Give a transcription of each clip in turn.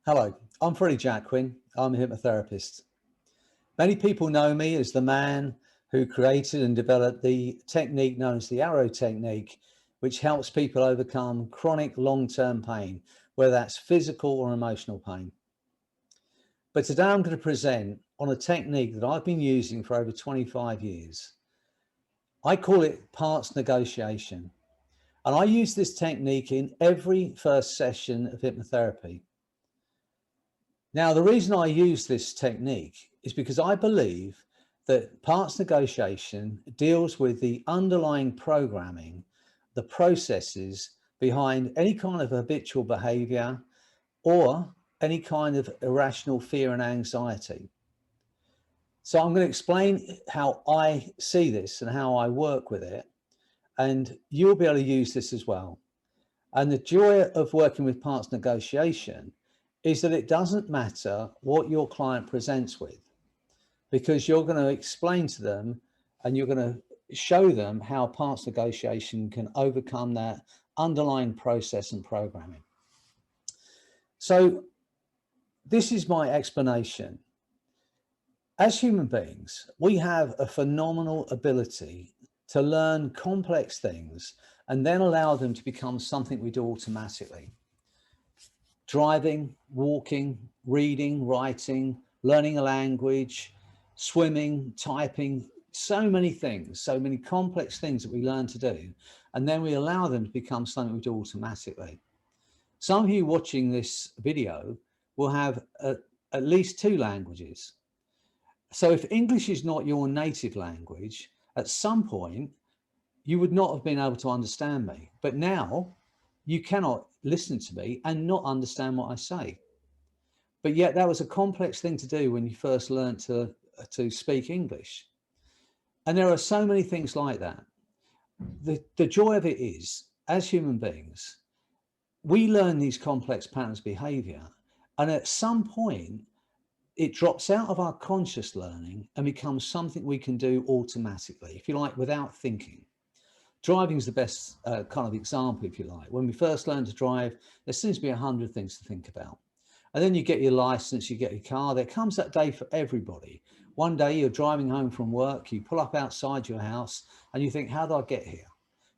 Hello, I'm Freddy Jacquin. I'm a hypnotherapist. Many people know me as the man who created and developed the technique known as the arrow technique, which helps people overcome chronic long-term pain, whether that's physical or emotional pain. But today I'm going to present on a technique that I've been using for over 25 years. I call it parts negotiation. And I use this technique in every first session of hypnotherapy. Now, the reason I use this technique is because I believe that parts negotiation deals with the underlying programming, the processes behind any kind of habitual behavior or any kind of irrational fear and anxiety. So I'm going to explain how I see this and how I work with it, and you'll be able to use this as well. And the joy of working with parts negotiation is that it doesn't matter what your client presents with, because you're going to explain to them and you're going to show them how parts negotiation can overcome that underlying process and programming. So this is my explanation. As human beings, we have a phenomenal ability to learn complex things and then allow them to become something we do automatically. Driving, walking, reading, writing, learning a language, swimming, typing, so many things, so many complex things that we learn to do, and then we allow them to become something we do automatically. Some of you watching this video will have at least 2 languages. So if English is not your native language, at some point you would not have been able to understand me. But now you cannot listen to me and not understand what I say. But yet that was a complex thing to do when you first learned to speak English. And there are so many things like that. The joy of it is, as human beings, we learn these complex patterns of behavior, and at some point it drops out of our conscious learning and becomes something we can do automatically, if you like, without thinking. Driving is the best kind of example, if you like. When we first learn to drive, there seems to be 100 things to think about. And then you get your license, you get your car. There comes that day for everybody. One day you're driving home from work, you pull up outside your house and you think, how did I get here?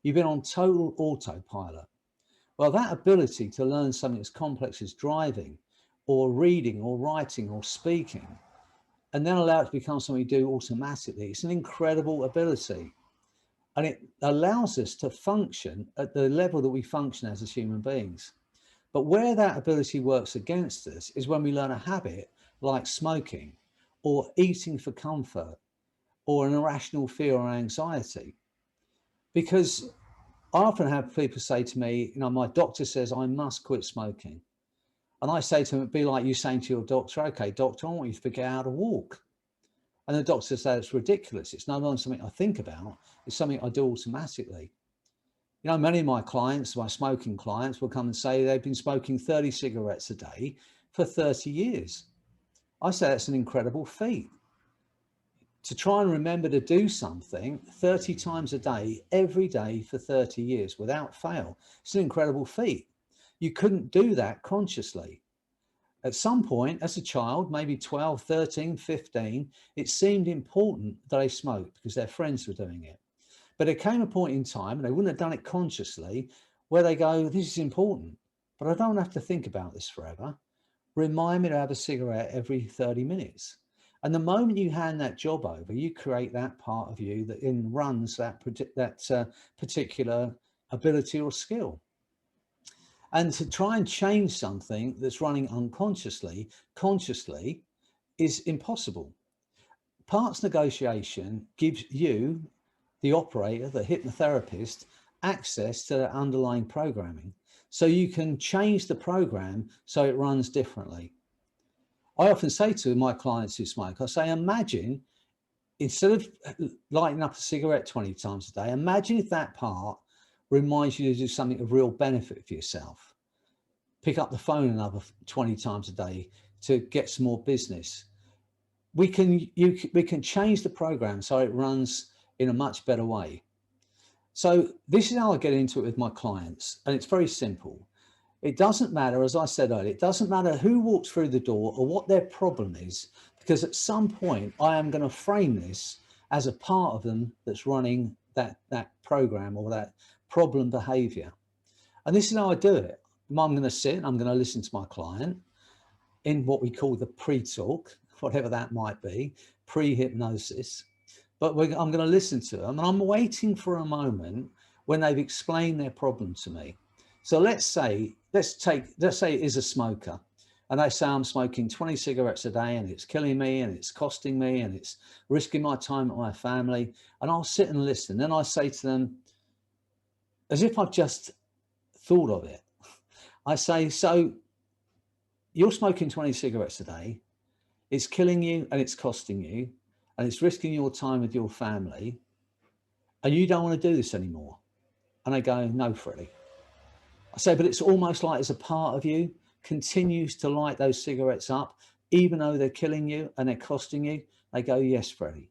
You've been on total autopilot. Well, that ability to learn something as complex as driving or reading or writing or speaking, and then allow it to become something you do automatically, it's an incredible ability. And it allows us to function at the level that we function as human beings. But where that ability works against us is when we learn a habit like smoking or eating for comfort or an irrational fear or anxiety. Because I often have people say to me, my doctor says I must quit smoking. And I say to them, it'd be like you saying to your doctor, okay, doctor, I want you to figure out how to walk. And the doctor says it's ridiculous. It's no longer something I think about. It's something I do automatically. Many of my clients, my smoking clients, will come and say they've been smoking 30 cigarettes a day for 30 years. I say that's an incredible feat. To try and remember to do something 30 times a day, every day for 30 years without fail, it's an incredible feat. You couldn't do that consciously. At some point as a child, maybe 12, 13, 15, it seemed important that they smoked because their friends were doing it. But there came a point in time, and they wouldn't have done it consciously, where they go, this is important, but I don't have to think about this forever. Remind me to have a cigarette every 30 minutes. And the moment you hand that job over, you create that part of you that then runs that particular ability or skill. And to try and change something that's running unconsciously, consciously is impossible. Parts negotiation gives you, the operator, the hypnotherapist, access to the underlying programming. So you can change the program so it runs differently. I often say to my clients who smoke, I say, imagine instead of lighting up a cigarette 20 times a day, imagine if that part reminds you to do something of real benefit for yourself. Pick up the phone another 20 times a day to get some more business. We can change the program so it runs in a much better way. So this is how I get into it with my clients, and it's very simple. It doesn't matter, as I said earlier, it doesn't matter who walks through the door or what their problem is, because at some point I am going to frame this as a part of them that's running that program or that problem behavior. And this is how I do it. I'm going to sit and I'm going to listen to my client in what we call the pre-talk, whatever that might be, pre-hypnosis. But I'm going to listen to them, and I'm waiting for a moment when they've explained their problem to me. So let's say it is a smoker, and they say I'm smoking 20 cigarettes a day and it's killing me and it's costing me and it's risking my time at my family. And I'll sit and listen. Then I say to them, as if I've just thought of it, I say, so you're smoking 20 cigarettes a day, it's killing you and it's costing you and it's risking your time with your family, and you don't want to do this anymore. And they go, no, Freddie. I say, but it's almost like as a part of you continues to light those cigarettes up, even though they're killing you and they're costing you. They go, yes, Freddie.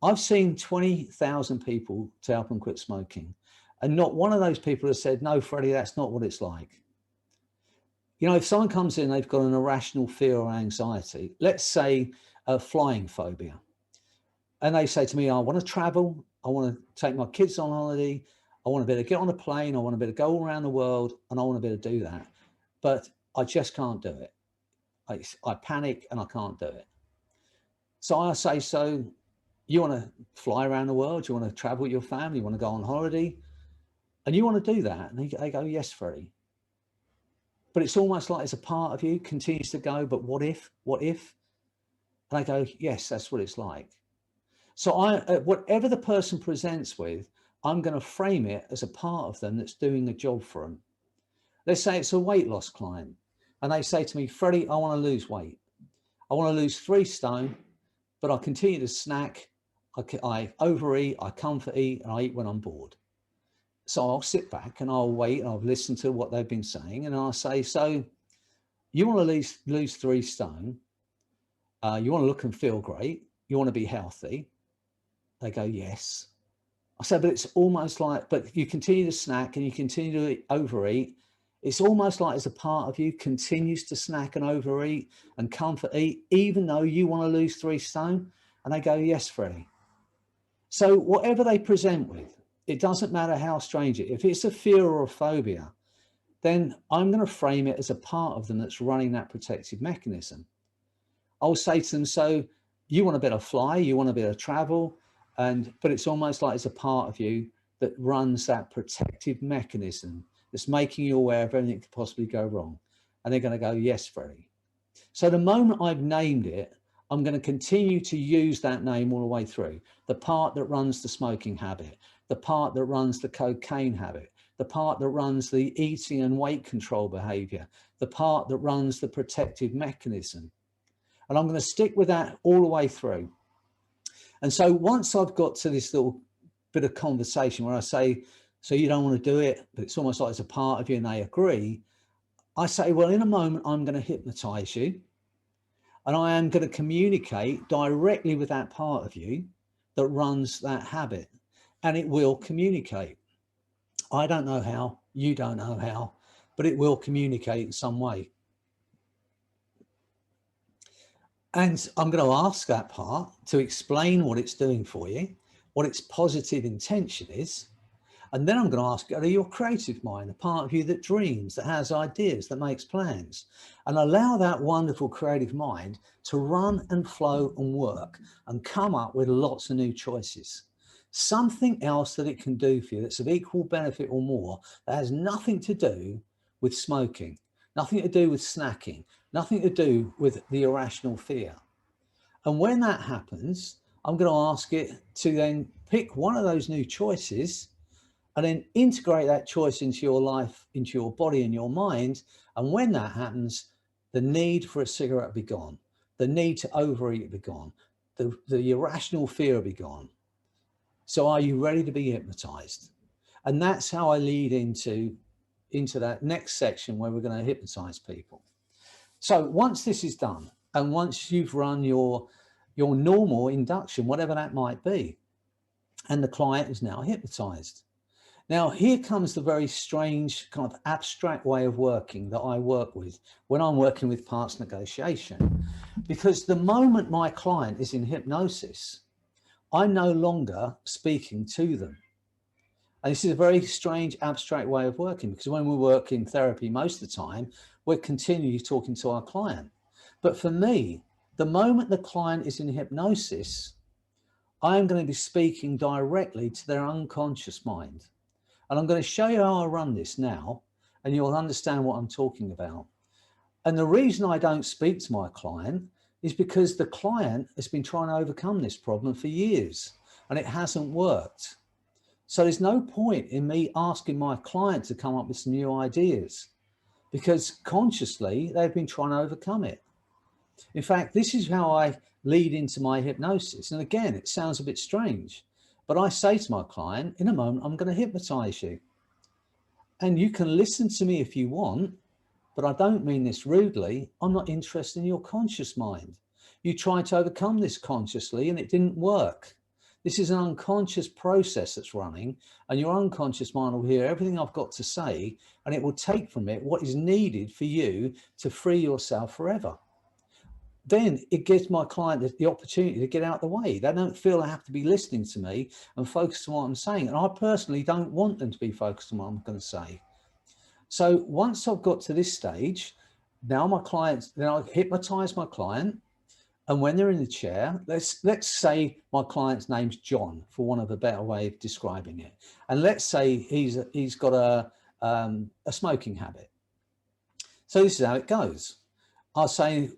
I've seen 20,000 people to help them quit smoking, and not one of those people has said, no, Freddie, that's not what it's like. You know, if someone comes in, they've got an irrational fear or anxiety, let's say a flying phobia, and they say to me, I want to travel, I want to take my kids on holiday, I want to be able to get on a plane, I want to be able to go all around the world, and I want to be able to do that, but I just can't do it. I panic and I can't do it. So I say, so you want to fly around the world, you want to travel with your family, you want to go on holiday, and you want to do that? And they go, yes, Freddie. But it's almost like it's a part of you continues to go, but what if? And I go, yes, that's what it's like. So whatever the person presents with, I'm going to frame it as a part of them that's doing the job for them. Let's say it's a weight loss client, and they say to me, Freddie, I want to lose weight. I want to lose 3 stone, but I continue to snack. I overeat, I comfort eat, and I eat when I'm bored. So I'll sit back and I'll wait and I'll listen to what they've been saying. And I'll say, so you want to lose 3 stone. You want to look and feel great. You want to be healthy. They go, yes. I said, but it's almost like, but you continue to snack and you continue to overeat. It's almost like as a part of you continues to snack and overeat and comfort eat, even though you want to lose 3 stone. And they go, yes, Freddie. So whatever they present with, it doesn't matter how strange it is. If it's a fear or a phobia, then I'm going to frame it as a part of them that's running that protective mechanism. I'll say to them, so you want to be able to fly, you want to be able to travel, but it's almost like it's a part of you that runs that protective mechanism that's making you aware of everything that could possibly go wrong. And they're going to go, yes, Freddie. So the moment I've named it, I'm going to continue to use that name all the way through. The part that runs the smoking habit, the part that runs the cocaine habit, the part that runs the eating and weight control behavior, the part that runs the protective mechanism. And I'm going to stick with that all the way through. And so once I've got to this little bit of conversation where I say, so you don't want to do it, but it's almost like it's a part of you and they agree, I say, well, in a moment, I'm going to hypnotize you. And I am going to communicate directly with that part of you that runs that habit, and it will communicate. I don't know how, you don't know how, but it will communicate in some way. And I'm going to ask that part to explain what it's doing for you, what its positive intention is. And then I'm going to ask, are your creative mind, the part of you that dreams, that has ideas, that makes plans, and allow that wonderful creative mind to run and flow and work and come up with lots of new choices. Something else that it can do for you that's of equal benefit or more, that has nothing to do with smoking, nothing to do with snacking, nothing to do with the irrational fear. And when that happens, I'm going to ask it to then pick one of those new choices and then integrate that choice into your life, into your body and your mind. And when that happens, the need for a cigarette will be gone. The need to overeat will be gone. The irrational fear will be gone. So are you ready to be hypnotized? And that's how I lead into that next section where we're going to hypnotize people. So once this is done, and once you've run your normal induction, whatever that might be, and the client is now hypnotized, Now, here comes the very strange kind of abstract way of working that I work with when I'm working with parts negotiation. Because the moment my client is in hypnosis, I'm no longer speaking to them. And this is a very strange abstract way of working, because when we work in therapy, most of the time, we're continually talking to our client. But for me, the moment the client is in hypnosis, I am going to be speaking directly to their unconscious mind. And I'm going to show you how I run this now, and you'll understand what I'm talking about. And the reason I don't speak to my client is because the client has been trying to overcome this problem for years and it hasn't worked. So there's no point in me asking my client to come up with some new ideas, because consciously they've been trying to overcome it. In fact, this is how I lead into my hypnosis. And again, it sounds a bit strange, but I say to my client, in a moment, I'm going to hypnotize you. And you can listen to me if you want, but I don't mean this rudely. I'm not interested in your conscious mind. You tried to overcome this consciously and it didn't work. This is an unconscious process that's running, and your unconscious mind will hear everything I've got to say, and it will take from it what is needed for you to free yourself forever. Then it gives my client the opportunity to get out of the way. They don't feel they have to be listening to me and focused on what I'm saying. And I personally don't want them to be focused on what I'm going to say. So once I've got to this stage, now my clients, then I hypnotize my client. And when they're in the chair, let's say my client's name's John, for want of a better way of describing it. And let's say he's got a smoking habit. So this is how it goes. I'll say,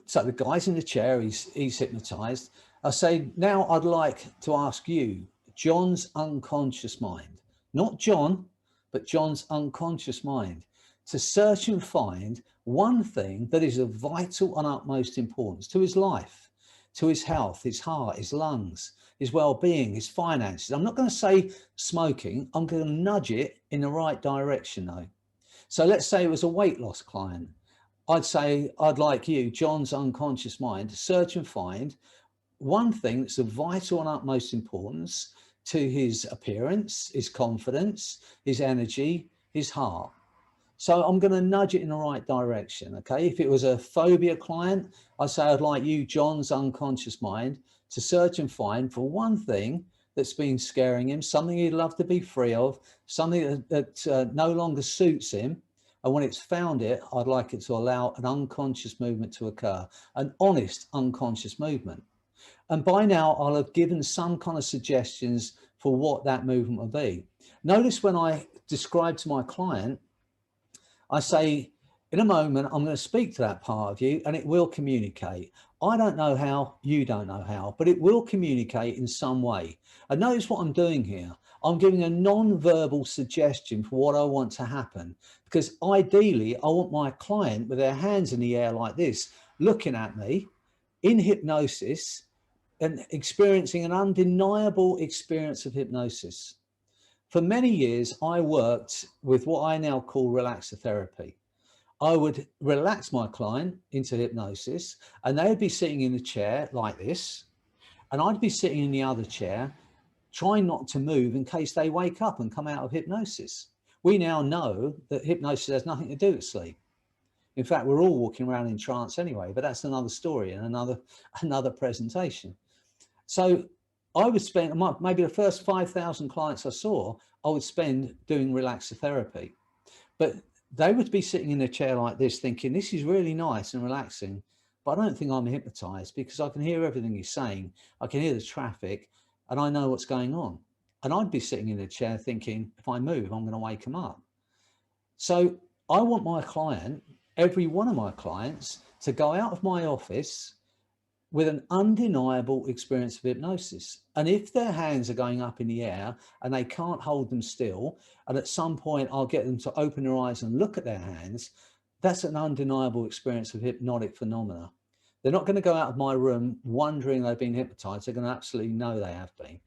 so the guy's in the chair, he's hypnotized. I'll say, now I'd like to ask you, John's unconscious mind, not John, but John's unconscious mind, to search and find one thing that is of vital and utmost importance to his life, to his health, his heart, his lungs, his well-being, his finances. I'm not going to say smoking, I'm going to nudge it in the right direction though. So let's say it was a weight loss client. I'd say, I'd like you, John's unconscious mind, to search and find one thing that's of vital and utmost importance to his appearance, his confidence, his energy, his heart. So I'm going to nudge it in the right direction. Okay. If it was a phobia client, I'd say, I'd like you, John's unconscious mind, to search and find for one thing that's been scaring him, something he'd love to be free of, something that no longer suits him. And when it's found it, I'd like it to allow an unconscious movement to occur, an honest unconscious movement. And by now I'll have given some kind of suggestions for what that movement will be. Notice when I describe to my client, I say, in a moment, I'm going to speak to that part of you and it will communicate. I don't know how, you don't know how, but it will communicate in some way. And notice what I'm doing here. I'm giving a non-verbal suggestion for what I want to happen, because ideally I want my client with their hands in the air like this, looking at me in hypnosis and experiencing an undeniable experience of hypnosis. For many years, I worked with what I now call relaxotherapy. I would relax my client into hypnosis and they'd be sitting in a chair like this, and I'd be sitting in the other chair, trying not to move in case they wake up and come out of hypnosis. We now know that hypnosis has nothing to do with sleep. In fact, we're all walking around in trance anyway, but that's another story and another presentation. So I would spend maybe the first 5,000 clients I saw, I would spend doing relaxotherapy. But they would be sitting in a chair like this thinking, this is really nice and relaxing, but I don't think I'm hypnotized because I can hear everything he's saying. I can hear the traffic and I know what's going on. And I'd be sitting in a chair thinking, if I move, I'm going to wake him up. So I want my client, every one of my clients, to go out of my office with an undeniable experience of hypnosis. And if their hands are going up in the air and they can't hold them still, and at some point I'll get them to open their eyes and look at their hands, that's an undeniable experience of hypnotic phenomena. They're not going to go out of my room wondering they've been hypnotized. They're going to absolutely know they have been.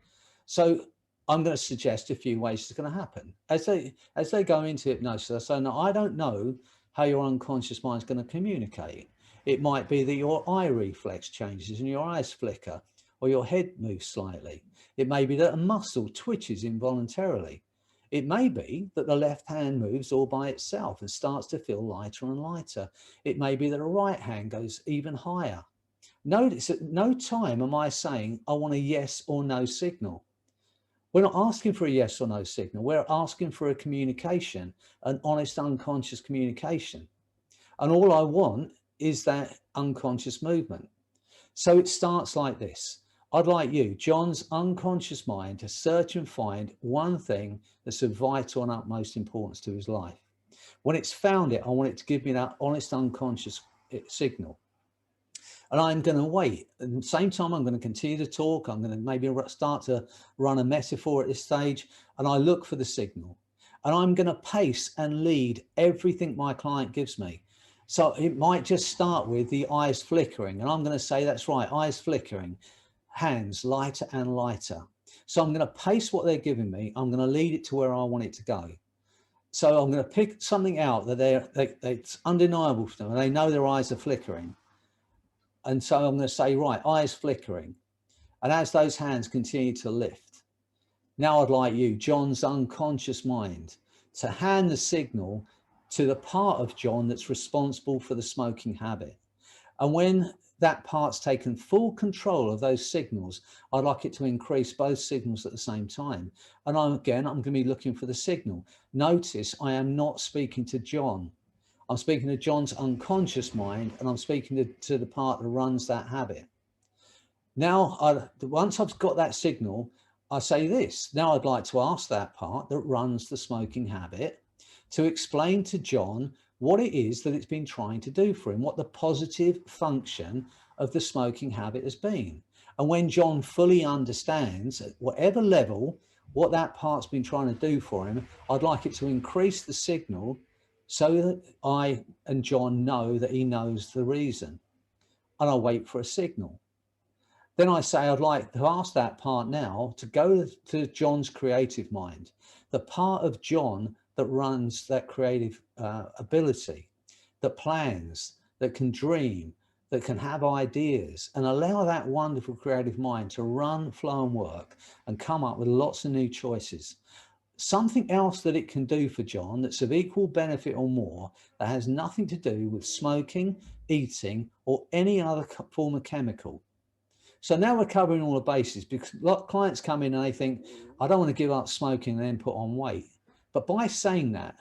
So I'm going to suggest a few ways it's going to happen. As they go into hypnosis, I say, no, I don't know how your unconscious mind is going to communicate. It might be that your eye reflex changes and your eyes flicker, or your head moves slightly. It may be that a muscle twitches involuntarily. It may be that the left hand moves all by itself and starts to feel lighter and lighter. It may be that the right hand goes even higher. Notice at no time am I saying I want a yes or no signal. We're not asking for a yes or no signal. We're asking for a communication, an honest, unconscious communication. And all I want is that unconscious movement. So it starts like this. I'd like you, John's unconscious mind, to search and find one thing that's of vital and utmost importance to his life. When it's found it, I want it to give me that honest, unconscious signal. And I'm going to wait. At the same time, I'm going to continue to talk. I'm going to maybe start to run a metaphor at this stage. And I look for the signal. And I'm going to pace and lead everything my client gives me. So it might just start with the eyes flickering. And I'm going to say, that's right, eyes flickering, hands lighter and lighter. So I'm going to pace what they're giving me. I'm going to lead it to where I want it to go. So I'm going to pick something out that it's undeniable for them. And they know their eyes are flickering. And so I'm going to say, right, eyes flickering. And as those hands continue to lift, now I'd like you, John's unconscious mind, to hand the signal to the part of John that's responsible for the smoking habit. And when that part's taken full control of those signals, I'd like it to increase both signals at the same time. And I'm going to be looking for the signal. Notice I am not speaking to John. I'm speaking to John's unconscious mind, and I'm speaking to the part that runs that habit. Now, once I've got that signal, I say this. Now I'd like to ask that part that runs the smoking habit to explain to John what it is that it's been trying to do for him, what the positive function of the smoking habit has been. And when John fully understands at whatever level what that part's been trying to do for him, I'd like it to increase the signal so that I and John know that he knows the reason. And I'll wait for a signal. Then I say, I'd like to ask that part now to go to John's creative mind, the part of John that runs that creative ability, that plans, that can dream, that can have ideas, and allow that wonderful creative mind to run, flow and work and come up with lots of new choices. Something else that it can do for John that's of equal benefit or more, that has nothing to do with smoking, eating, or any other form of chemical. So now we're covering all the bases, because a lot of clients come in and they think, I don't want to give up smoking and then put on weight. But by saying that,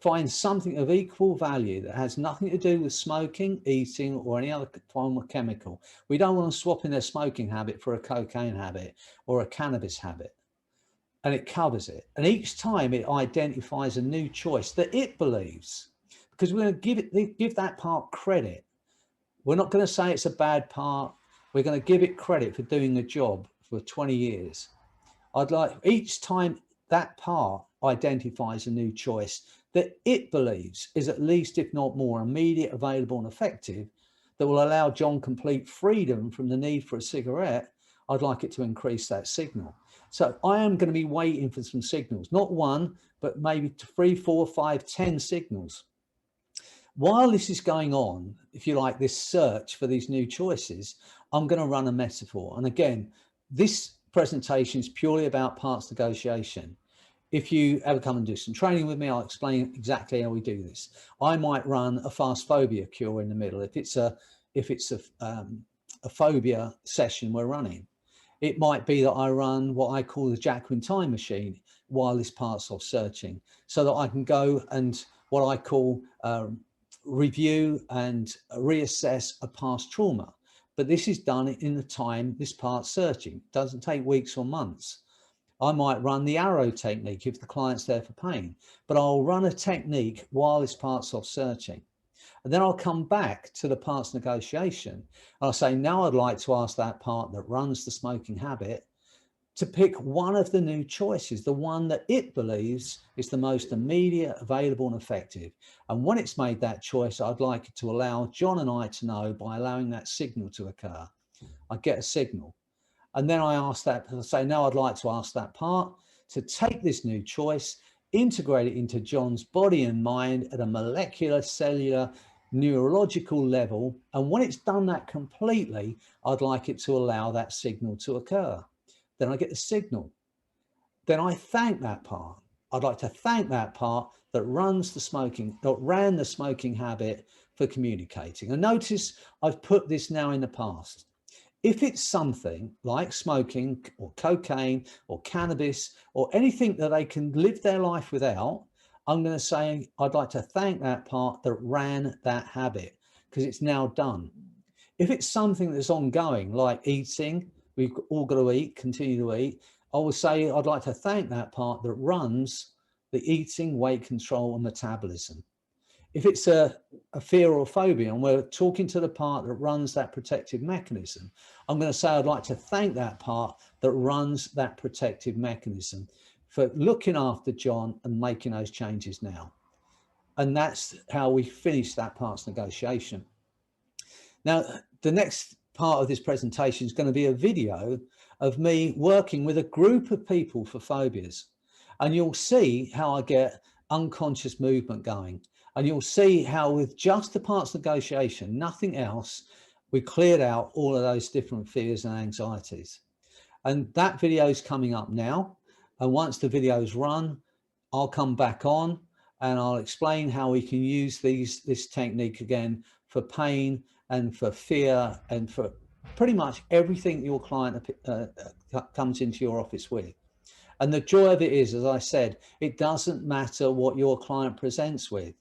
find something of equal value that has nothing to do with smoking, eating, or any other form of chemical. We don't want to swap in their smoking habit for a cocaine habit or a cannabis habit. And it covers it. And each time it identifies a new choice that it believes, because we're going to give that part credit. We're not going to say it's a bad part. We're going to give it credit for doing the job for 20 years. I'd like each time that part identifies a new choice that it believes is at least, if not more, immediate, available and effective, that will allow John complete freedom from the need for a cigarette, I'd like it to increase that signal. So I am going to be waiting for some signals, not one, but maybe 3, 4, 5, 10 signals. While this is going on, if you like, this search for these new choices, I'm going to run a metaphor. And again, this presentation is purely about parts negotiation. If you ever come and do some training with me, I'll explain exactly how we do this. I might run a fast phobia cure in the middle. If it's a phobia session we're running, it might be that I run what I call the Jacquin time machine while this part's off searching, so that I can go and what I call review and reassess a past trauma. But this is done in the time this part's searching. It doesn't take weeks or months. I might run the arrow technique if the client's there for pain, but I'll run a technique while this part's off searching. And then I'll come back to the parts negotiation. And I'll say, now I'd like to ask that part that runs the smoking habit to pick one of the new choices, the one that it believes is the most immediate, available and effective. And when it's made that choice, I'd like it to allow John and I to know by allowing that signal to occur. I get a signal. And then I ask that, I say, now I'd like to ask that part to take this new choice, integrate it into John's body and mind at a molecular, cellular, neurological level. And when it's done that completely, I'd like it to allow that signal to occur. Then I get the signal. Then I thank that part. I'd like to thank that part that runs the smoking, that ran the smoking habit for communicating. And notice I've put this now in the past. If it's something like smoking or cocaine or cannabis or anything that they can live their life without, I'm going to say, I'd like to thank that part that ran that habit because it's now done. If it's something that's ongoing, like eating, we've all got to eat, continue to eat, I will say, I'd like to thank that part that runs the eating, weight control and metabolism. If it's a fear or phobia and we're talking to the part that runs that protective mechanism, I'm going to say I'd like to thank that part that runs that protective mechanism for looking after John and making those changes now. And that's how we finish that parts negotiation. Now, the next part of this presentation is going to be a video of me working with a group of people for phobias. And you'll see how I get unconscious movement going. And you'll see how with just the parts negotiation, nothing else, we cleared out all of those different fears and anxieties. And that video is coming up now. And once the video's run, I'll come back on and I'll explain how we can use this technique again for pain and for fear and for pretty much everything your client comes into your office with. And the joy of it is, as I said, it doesn't matter what your client presents with,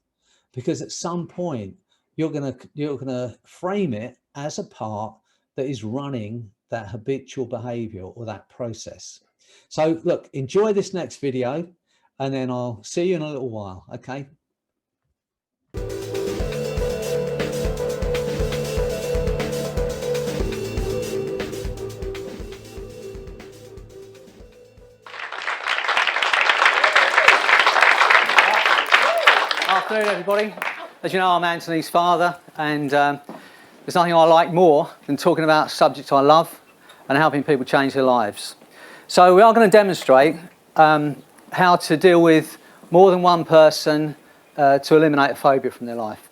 because at some point you're gonna frame it as a part that is running that habitual behavior or that process. So look, enjoy this next video and then I'll see you in a little while, okay? Afternoon, everybody. As you know, I'm Anthony's father, and there's nothing I like more than talking about subjects I love and helping people change their lives. So we are going to demonstrate how to deal with more than one person to eliminate a phobia from their life.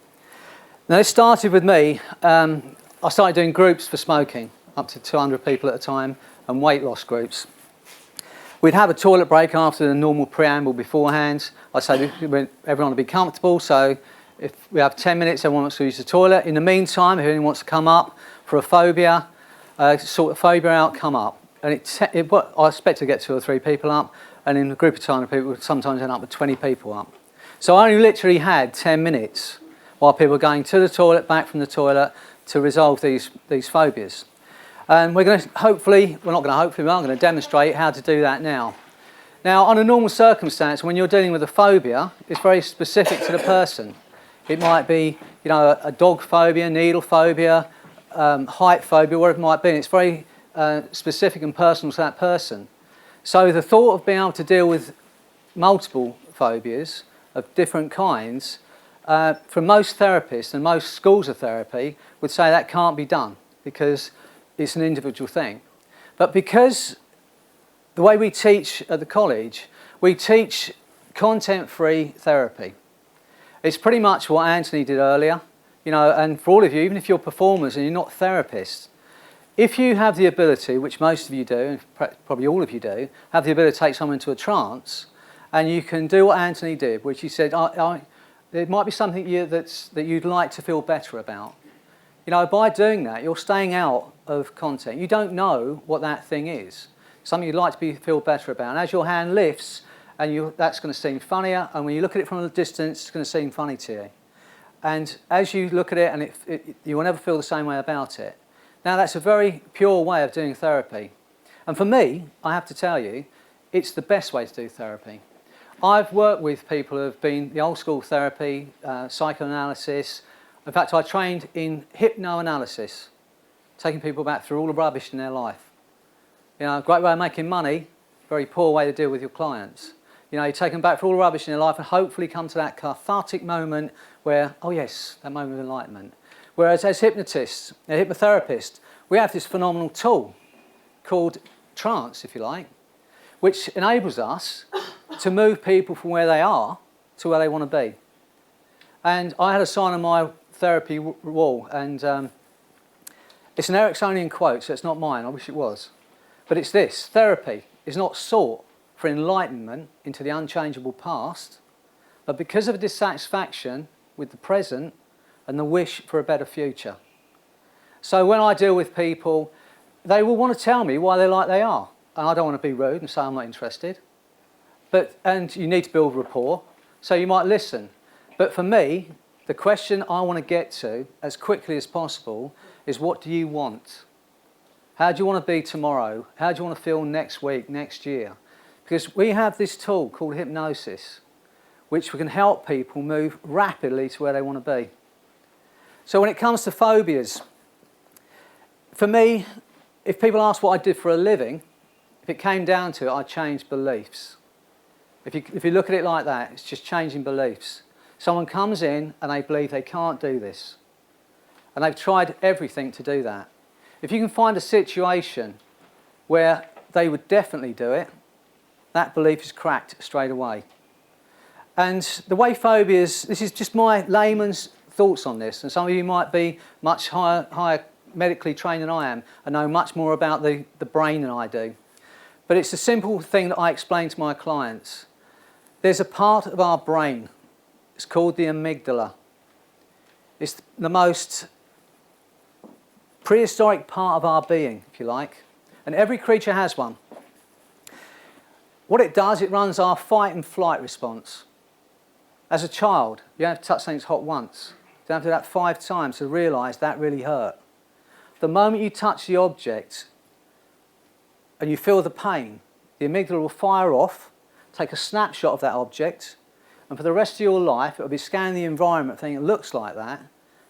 Now, it started with me. I started doing groups for smoking, up to 200 people at a time, and weight loss groups. We'd have a toilet break after the normal preamble beforehand. I say everyone to be comfortable, so if we have 10 minutes, everyone wants to use the toilet. In the meantime, if anyone wants to come up for a phobia, sort the phobia out, come up. And I expect to get 2 or 3 people up, and in a group of 200 people, we'd sometimes end up with 20 people up. So I only literally had 10 minutes while people were going to the toilet, back from the toilet, to resolve these phobias. And we're going to I'm going to demonstrate how to do that now. Now, on a normal circumstance, when you're dealing with a phobia, it's very specific to the person. It might be, you know, a dog phobia, needle phobia, height phobia, whatever it might be. And it's very specific and personal to that person. So the thought of being able to deal with multiple phobias of different kinds, for most therapists and most schools of therapy, would say that can't be done because it's an individual thing. But because the way we teach at the college, we teach content-free therapy. It's pretty much what Anthony did earlier, you know, and for all of you, even if you're performers and you're not therapists, if you have the ability, which most of you do, and probably all of you do, have the ability to take someone into a trance, and you can do what Anthony did, which he said, there might be something that you'd like to feel better about. You know, by doing that, you're staying out of content. You don't know what that thing is. Something you'd like to feel better about. And as your hand lifts, that's going to seem funnier, and when you look at it from a distance, it's going to seem funny to you. And as you look at it, and you will never feel the same way about it. Now, that's a very pure way of doing therapy. And for me, I have to tell you, it's the best way to do therapy. I've worked with people who have been the old school therapy, psychoanalysis. In fact, I trained in hypnoanalysis, taking people back through all the rubbish in their life. You know, a great way of making money, very poor way to deal with your clients. You know, you take them back through all the rubbish in their life and hopefully come to that cathartic moment where, oh yes, that moment of enlightenment. Whereas as hypnotists, a hypnotherapist, we have this phenomenal tool called trance, if you like, which enables us to move people from where they are to where they want to be. And I had a sign on my therapy wall, and it's an Ericksonian quote, so it's not mine. I wish it was. But it's this: therapy is not sought for enlightenment into the unchangeable past, but because of a dissatisfaction with the present and the wish for a better future. So when I deal with people, they will want to tell me why they're like they are. And I don't want to be rude and say I'm not interested. And you need to build rapport, so you might listen. But for me, the question I want to get to as quickly as possible is, what do you want? How do you want to be tomorrow? How do you want to feel next week, next year? Because we have this tool called hypnosis, which can help people move rapidly to where they want to be. So when it comes to phobias, for me, if people ask what I did for a living, if it came down to it, I changed beliefs. If you look at it like that, it's just changing beliefs. Someone comes in and they believe they can't do this. And they've tried everything to do that. If you can find a situation where they would definitely do it, that belief is cracked straight away. And the way phobias, this is just my layman's thoughts on this, and some of you might be much higher medically trained than I am and know much more about the brain than I do. But it's a simple thing that I explain to my clients. There's a part of our brain, it's called the amygdala. It's the most prehistoric part of our being, if you like, and every creature has one. What it does, it runs our fight and flight response. As a child, you have to touch something that's hot once. You have to do that 5 times to realise that really hurt. The moment you touch the object and you feel the pain, the amygdala will fire off, take a snapshot of that object, and for the rest of your life, it will be scanning the environment thinking it looks like that,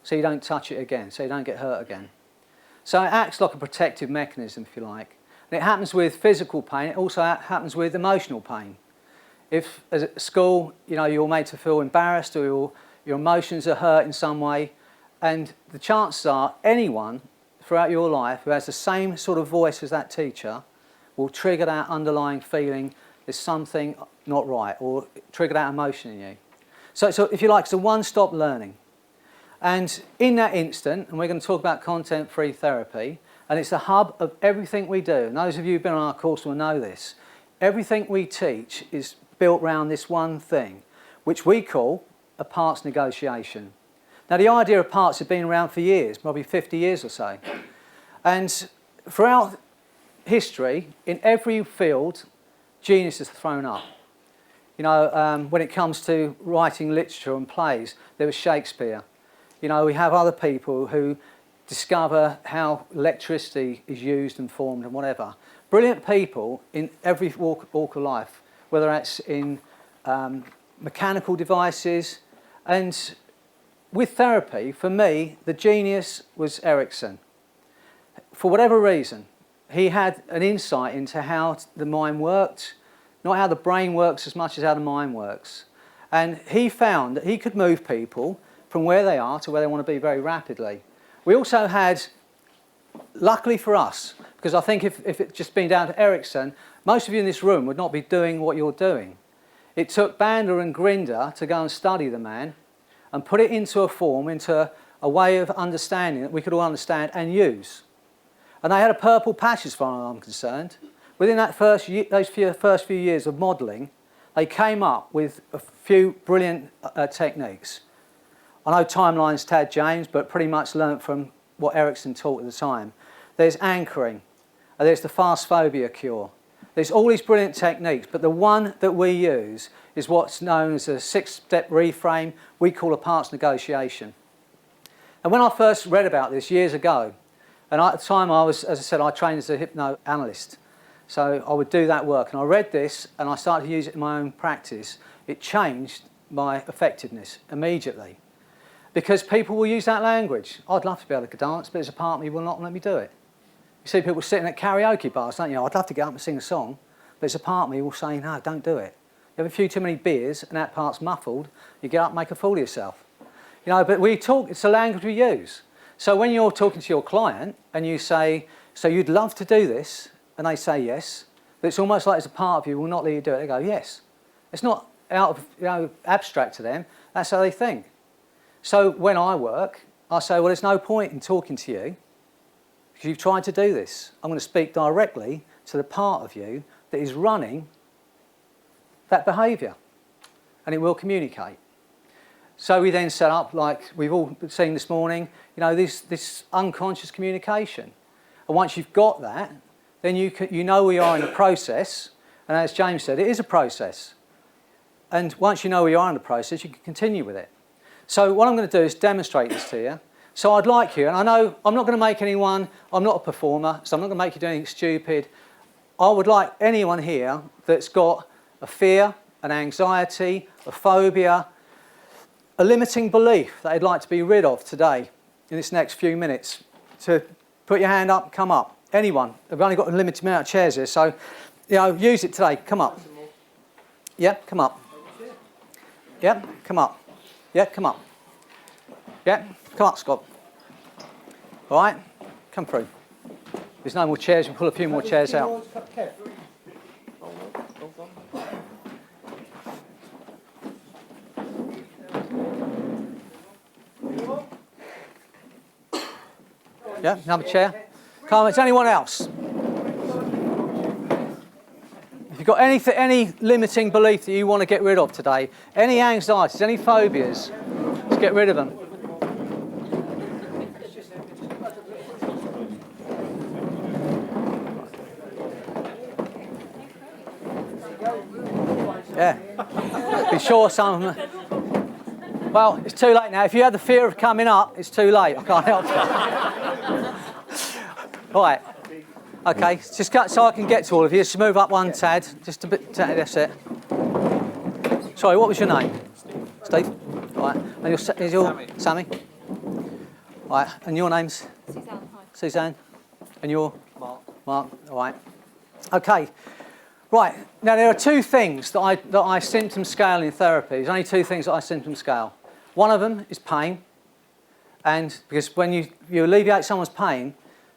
so you don't touch it again, so you don't get hurt again. So it acts like a protective mechanism, if you like. And it happens with physical pain, it also happens with emotional pain. If at school, you're made to feel embarrassed or your emotions are hurt in some way, and the chances are anyone throughout your life who has the same sort of voice as that teacher will trigger that underlying feeling there's something not right, or trigger that emotion in you. So if you like, it's a one-stop learning. And in that instant, and we're going to talk about content-free therapy, and it's the hub of everything we do. And those of you who've been on our course will know this. Everything we teach is built around this one thing, which we call a parts negotiation. Now, the idea of parts has been around for years, probably 50 years or so. And throughout history, in every field, genius is thrown up. When it comes to writing literature and plays, there was Shakespeare. We have other people who discover how electricity is used and formed and whatever. Brilliant people in every walk of life, whether that's in mechanical devices. And with therapy, for me, the genius was Erickson. For whatever reason, he had an insight into how the mind worked, not how the brain works as much as how the mind works. And he found that he could move people from where they are to where they want to be very rapidly. We also had, luckily for us, because I think if it just been down to Erickson, most of you in this room would not be doing what you're doing. It took Bandler and Grinder to go and study the man and put it into a form, into a way of understanding that we could all understand and use. And they had a purple patch as far as I'm concerned. Within that first few years of modelling, they came up with a few brilliant techniques. I know timeline's Tad James, but pretty much learnt from what Erickson taught at the time. There's anchoring, and there's the fast phobia cure. There's all these brilliant techniques, but the one that we use is what's known as a 6-step reframe we call a parts negotiation. And when I first read about this years ago, and at the time I was, as I said, I trained as a hypnoanalyst, so I would do that work, and I read this and I started to use it in my own practice. It changed my effectiveness immediately. Because people will use that language. I'd love to be able to dance, but there's a part of me will not let me do it. You see people sitting at karaoke bars, don't you? I'd love to get up and sing a song, but there's a part of me will say, no, don't do it. You have a few too many beers and that part's muffled, you get up and make a fool of yourself. But we talk, it's the language we use. So when you're talking to your client and you say, so you'd love to do this, and they say yes, but it's almost like it's a part of you will not let you do it. They go, yes. It's not out of abstract to them, that's how they think. So when I work, I say, well, there's no point in talking to you because you've tried to do this. I'm going to speak directly to the part of you that is running that behaviour, and it will communicate. So we then set up, like we've all seen this morning, you know, this unconscious communication. And once you've got that, then you know where you are in the process. And as James said, it is a process. And once you know where you are in the process, you can continue with it. So what I'm going to do is demonstrate this to you. So I'd like you, and I know I'm not going to make anyone, I'm not a performer, so I'm not going to make you do anything stupid. I would like anyone here that's got a fear, an anxiety, a phobia, a limiting belief that they'd like to be rid of today in this next few minutes, to put your hand up, come up. Anyone. We've only got a limited amount of chairs here, so you know, use it today. Come up. Yeah, come up. Yeah, come up. Yeah, come up. Yeah, come up, Scott. All right, come through. There's no more chairs. We'll pull a few more chairs out. Yeah, another chair. Come on, is anyone else? If you've got any limiting belief that you want to get rid of today, any anxieties, any phobias, let's get rid of them. Yeah. Be sure some of them. Well, it's too late now. If you had the fear of coming up, it's too late. I can't help you. Right. Okay, just so I can get to all of you, just move up one tad. Just a bit, that's it. Sorry, what was your name? Steve. Right. And your Sammy. Right. And your name's? Suzanne. Hi. Suzanne. And your? Mark. Mark. All right. Okay. Right. Now there are two things that I symptom scale in therapy. There's only two things that I symptom scale. One of them is pain, and because when you alleviate someone's pain,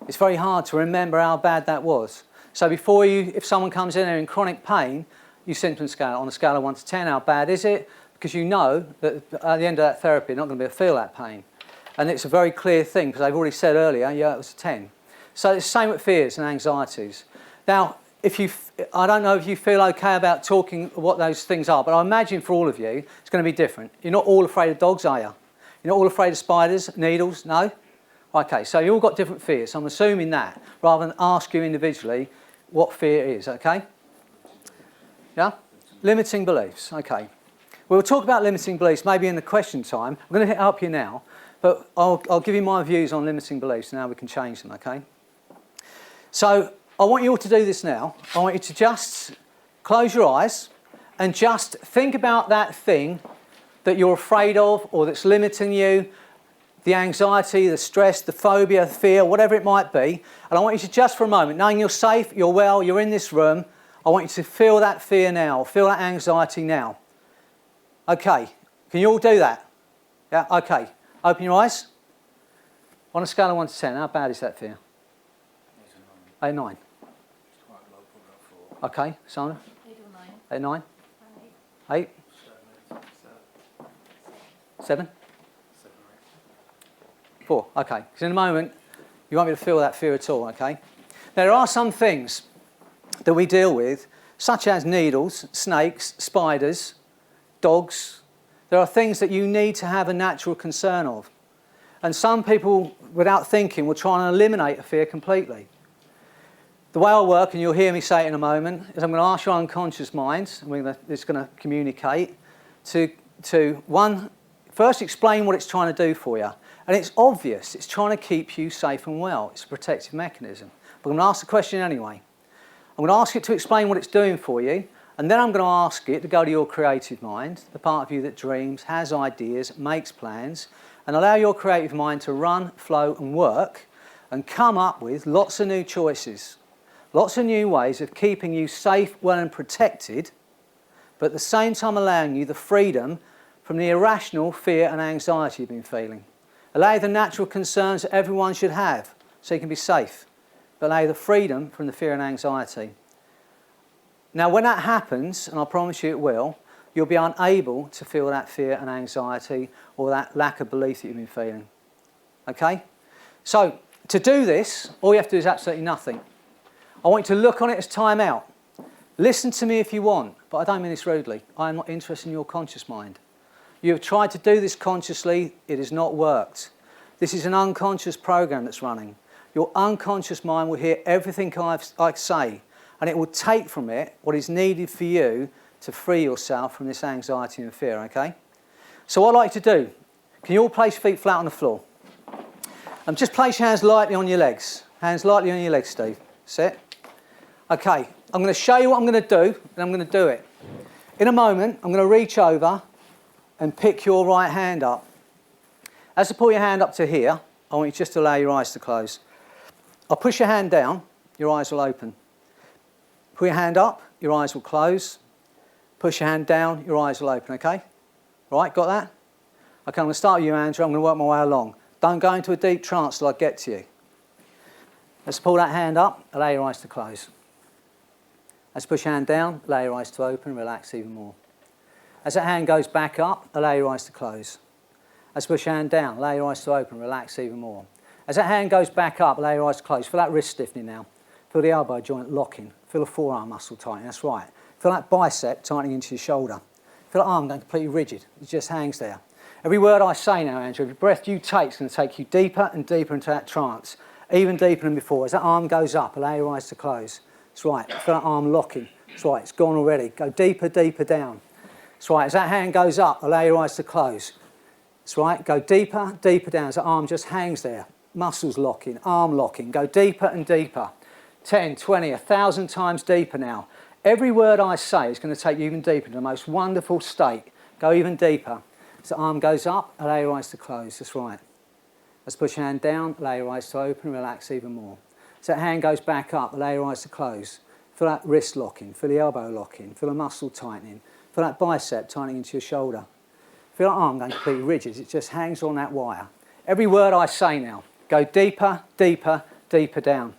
it's very hard to remember how bad that was. So if someone comes in there in chronic pain, you symptom scale on a scale of 1 to 10. How bad is it? Because you know that at the end of that therapy, you're not going to be able to feel that pain. And it's a very clear thing, because I've already said earlier, yeah, it was a 10. So it's the same with fears and anxieties. Now, I don't know if you feel okay about talking what those things are, but I imagine for all of you, it's going to be different. You're not all afraid of dogs, are you? You're not all afraid of spiders, needles, no? Okay, so you all got different fears. So I'm assuming that, rather than ask you individually what fear is, okay? Yeah? Limiting beliefs, okay. We'll talk about limiting beliefs maybe in the question time. I'm going to help you now, but I'll give you my views on limiting beliefs and how we can change them, okay? So I want you all to do this now. I want you to just close your eyes and just think about that thing that you're afraid of or that's limiting you, the anxiety, the stress, the phobia, the fear, whatever it might be. And I want you to just for a moment, knowing you're safe, you're well, you're in this room, I want you to feel that fear now, feel that anxiety now. Okay, can you all do that? Yeah, okay. Open your eyes. On a scale of 1 to 10, how bad is that fear? 8 or 9. Okay, Sana? 8 or 9. 8 or 9? 8? 7? 4, okay. Because in a moment, you won't be able to feel that fear at all, okay? There are some things that we deal with, such as needles, snakes, spiders, dogs. There are things that you need to have a natural concern of. And some people, without thinking, will try and eliminate a fear completely. The way I'll work, and you'll hear me say it in a moment, is I'm going to ask your unconscious mind, and it's going to communicate, to one, first explain what it's trying to do for you. And it's obvious, it's trying to keep you safe and well. It's a protective mechanism. But I'm going to ask the question anyway. I'm going to ask it to explain what it's doing for you, and then I'm going to ask it to go to your creative mind, the part of you that dreams, has ideas, makes plans, and allow your creative mind to run, flow and work and come up with lots of new choices, lots of new ways of keeping you safe, well and protected, but at the same time allowing you the freedom from the irrational fear and anxiety you've been feeling. Allow you the natural concerns that everyone should have so you can be safe, but allow you the freedom from the fear and anxiety. Now when that happens, and I promise you it will, you'll be unable to feel that fear and anxiety or that lack of belief that you've been feeling. Okay? So to do this, all you have to do is absolutely nothing. I want you to look on it as time out. Listen to me if you want, but I don't mean this rudely. I am not interested in your conscious mind. You have tried to do this consciously, it has not worked. This is an unconscious program that's running. Your unconscious mind will hear everything I say, and it will take from it what is needed for you to free yourself from this anxiety and fear, okay? So what I'd like to do, can you all place your feet flat on the floor? And just place your hands lightly on your legs. Hands lightly on your legs, Steve. Sit. Okay, I'm going to show you what I'm going to do, and I'm going to do it. In a moment, I'm going to reach over and pick your right hand up. As you pull your hand up to here, I want you just to allow your eyes to close. I'll push your hand down, your eyes will open. Pull your hand up, your eyes will close. Push your hand down, your eyes will open, okay? Right, got that? Okay, I'm going to start with you, Andrew. I'm going to work my way along. Don't go into a deep trance till I get to you. Let's pull that hand up, allow your eyes to close. Let's push your hand down, allow your eyes to open, relax even more. As that hand goes back up, allow your eyes to close. Let's push your hand down, allow your eyes to open, relax even more. As that hand goes back up, allow your eyes to close. Feel that wrist stiffening now. Feel the elbow joint locking. Feel the forearm muscle tightening, that's right. Feel that bicep tightening into your shoulder. Feel that arm going completely rigid. It just hangs there. Every word I say now, Andrew, every breath you take is going to take you deeper and deeper into that trance, even deeper than before. As that arm goes up, allow your eyes to close. That's right. Feel that arm locking. That's right. It's gone already. Go deeper, deeper down. That's right. As that hand goes up, allow your eyes to close. That's right. Go deeper, deeper down. As that arm just hangs there. Muscles locking, arm locking. Go deeper and deeper. 10, 20, 1,000 times deeper now. Every word I say is going to take you even deeper into the most wonderful state. Go even deeper. As the arm goes up, allow your eyes to close. That's right. Let's push your hand down, allow your eyes to open, relax even more. As that hand goes back up, allow your eyes to close. Feel that wrist locking, feel the elbow locking, feel the muscle tightening, feel that bicep tightening into your shoulder. Feel that arm going completely rigid, it just hangs on that wire. Every word I say now, go deeper, deeper, deeper down.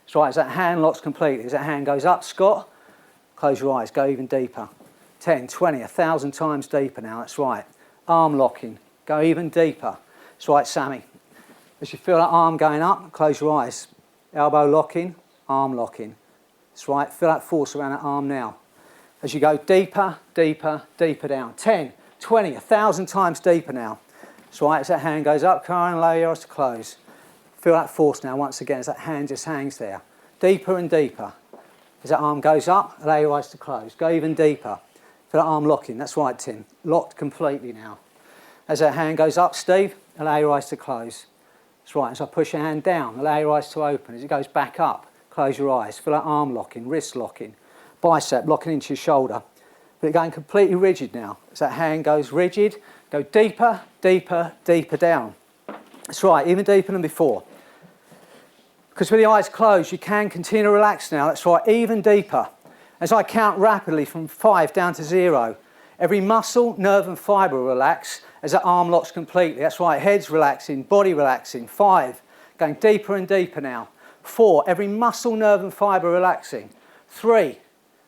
That's right, as that hand locks completely, as that hand goes up, Scott, close your eyes, go even deeper. 10, 20, 1,000 times deeper now, that's right. Arm locking, go even deeper. That's right, Sammy. As you feel that arm going up, close your eyes. Elbow locking, arm locking. That's right, feel that force around that arm now. As you go deeper, deeper, deeper down. 10, 20, 1,000 times deeper now. That's right, as that hand goes up, come on, allow your eyes to close. Feel that force now once again as that hand just hangs there. Deeper and deeper. As that arm goes up, allow your eyes to close. Go even deeper. Feel that arm locking, that's right, Tim. Locked completely now. As that hand goes up, Steve, allow your eyes to close. That's right, as I push your hand down, allow your eyes to open. As it goes back up, close your eyes. Feel that arm locking, wrist locking, bicep locking into your shoulder. Feel it going completely rigid now. As that hand goes rigid, go deeper, deeper, deeper down. That's right, even deeper than before. Because with the eyes closed, you can continue to relax now. That's right, even deeper. As I count rapidly from 5 down to 0, every muscle, nerve and fibre will relax as that arm locks completely. That's right, head's relaxing, body relaxing. 5, going deeper and deeper now. 4, every muscle, nerve and fibre relaxing. 3,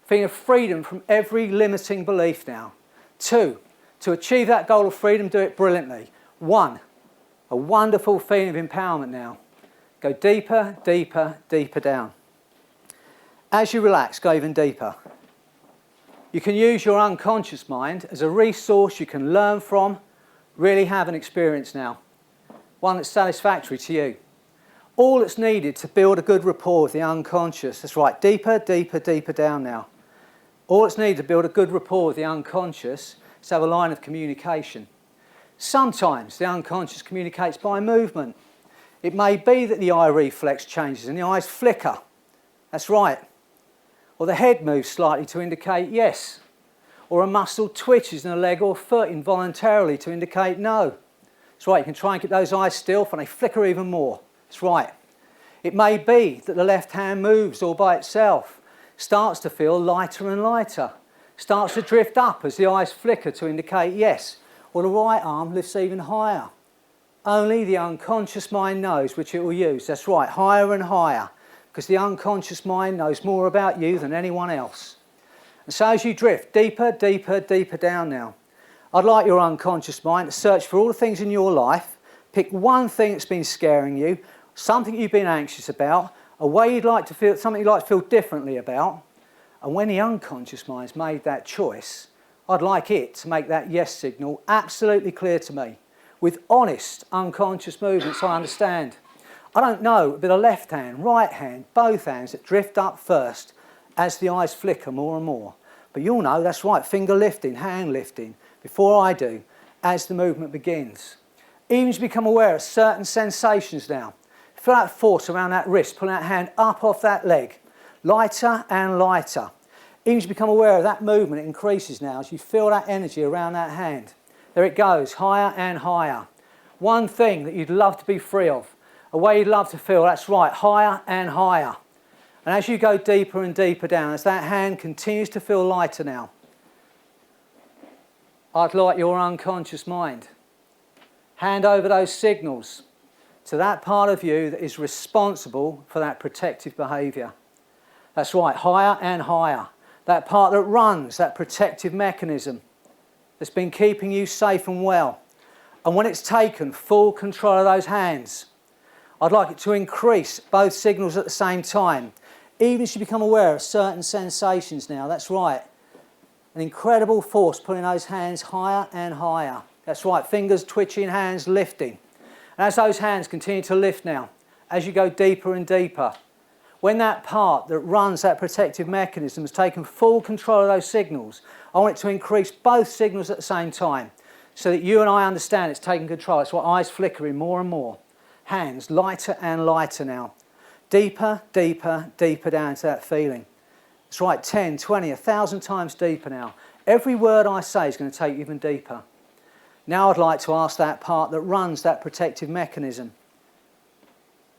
feeling of freedom from every limiting belief now. 2, to achieve that goal of freedom, do it brilliantly. 1, a wonderful feeling of empowerment now. Go deeper, deeper, deeper down. As you relax, go even deeper. You can use your unconscious mind as a resource you can learn from, really have an experience now. One that's satisfactory to you. All that's needed to build a good rapport with the unconscious. That's right, deeper, deeper, deeper down now. All that's needed to build a good rapport with the unconscious is to have a line of communication. Sometimes the unconscious communicates by movement. It may be that the eye reflex changes and the eyes flicker. That's right. Or the head moves slightly to indicate yes. Or a muscle twitches in a leg or foot involuntarily to indicate no. That's right, you can try and keep those eyes still and they flicker even more. That's right. It may be that the left hand moves all by itself, starts to feel lighter and lighter, starts to drift up as the eyes flicker to indicate yes, or the right arm lifts even higher. Only the unconscious mind knows which it will use. That's right, higher and higher, because the unconscious mind knows more about you than anyone else. And so as you drift deeper, deeper, deeper down now, I'd like your unconscious mind to search for all the things in your life, pick one thing that's been scaring you, something you've been anxious about, a way you'd like to feel, something you'd like to feel differently about, And when the unconscious mind's made that choice, I'd like it to make that yes signal absolutely clear to me, with honest unconscious movements I understand. I don't know a bit of left hand, right hand, both hands that drift up first as the eyes flicker more and more. But you'll know, that's right, finger lifting, hand lifting, before I do, as the movement begins. Even as you become aware of certain sensations now, feel that force around that wrist, pulling that hand up off that leg, lighter and lighter. Even as you become aware of that movement, it increases now as you feel that energy around that hand. There it goes, higher and higher. One thing that you'd love to be free of, a way you'd love to feel, that's right, higher and higher. And as you go deeper and deeper down, as that hand continues to feel lighter now, I'd like your unconscious mind, hand over those signals to that part of you that is responsible for that protective behaviour. That's right, higher and higher. That part that runs that protective mechanism that's been keeping you safe and well. And when it's taken full control of those hands, I'd like it to increase both signals at the same time. Even as you become aware of certain sensations now, that's right. An incredible force pulling those hands higher and higher. That's right, fingers twitching, hands lifting. And as those hands continue to lift now, as you go deeper and deeper, when that part that runs that protective mechanism has taken full control of those signals, I want it to increase both signals at the same time so that you and I understand it's taking control. It's what eyes flickering more and more. Hands lighter and lighter now. Deeper, deeper, deeper down to that feeling. It's right, 10, 20, 1,000 times deeper now. Every word I say is going to take you even deeper. Now I'd like to ask that part that runs that protective mechanism,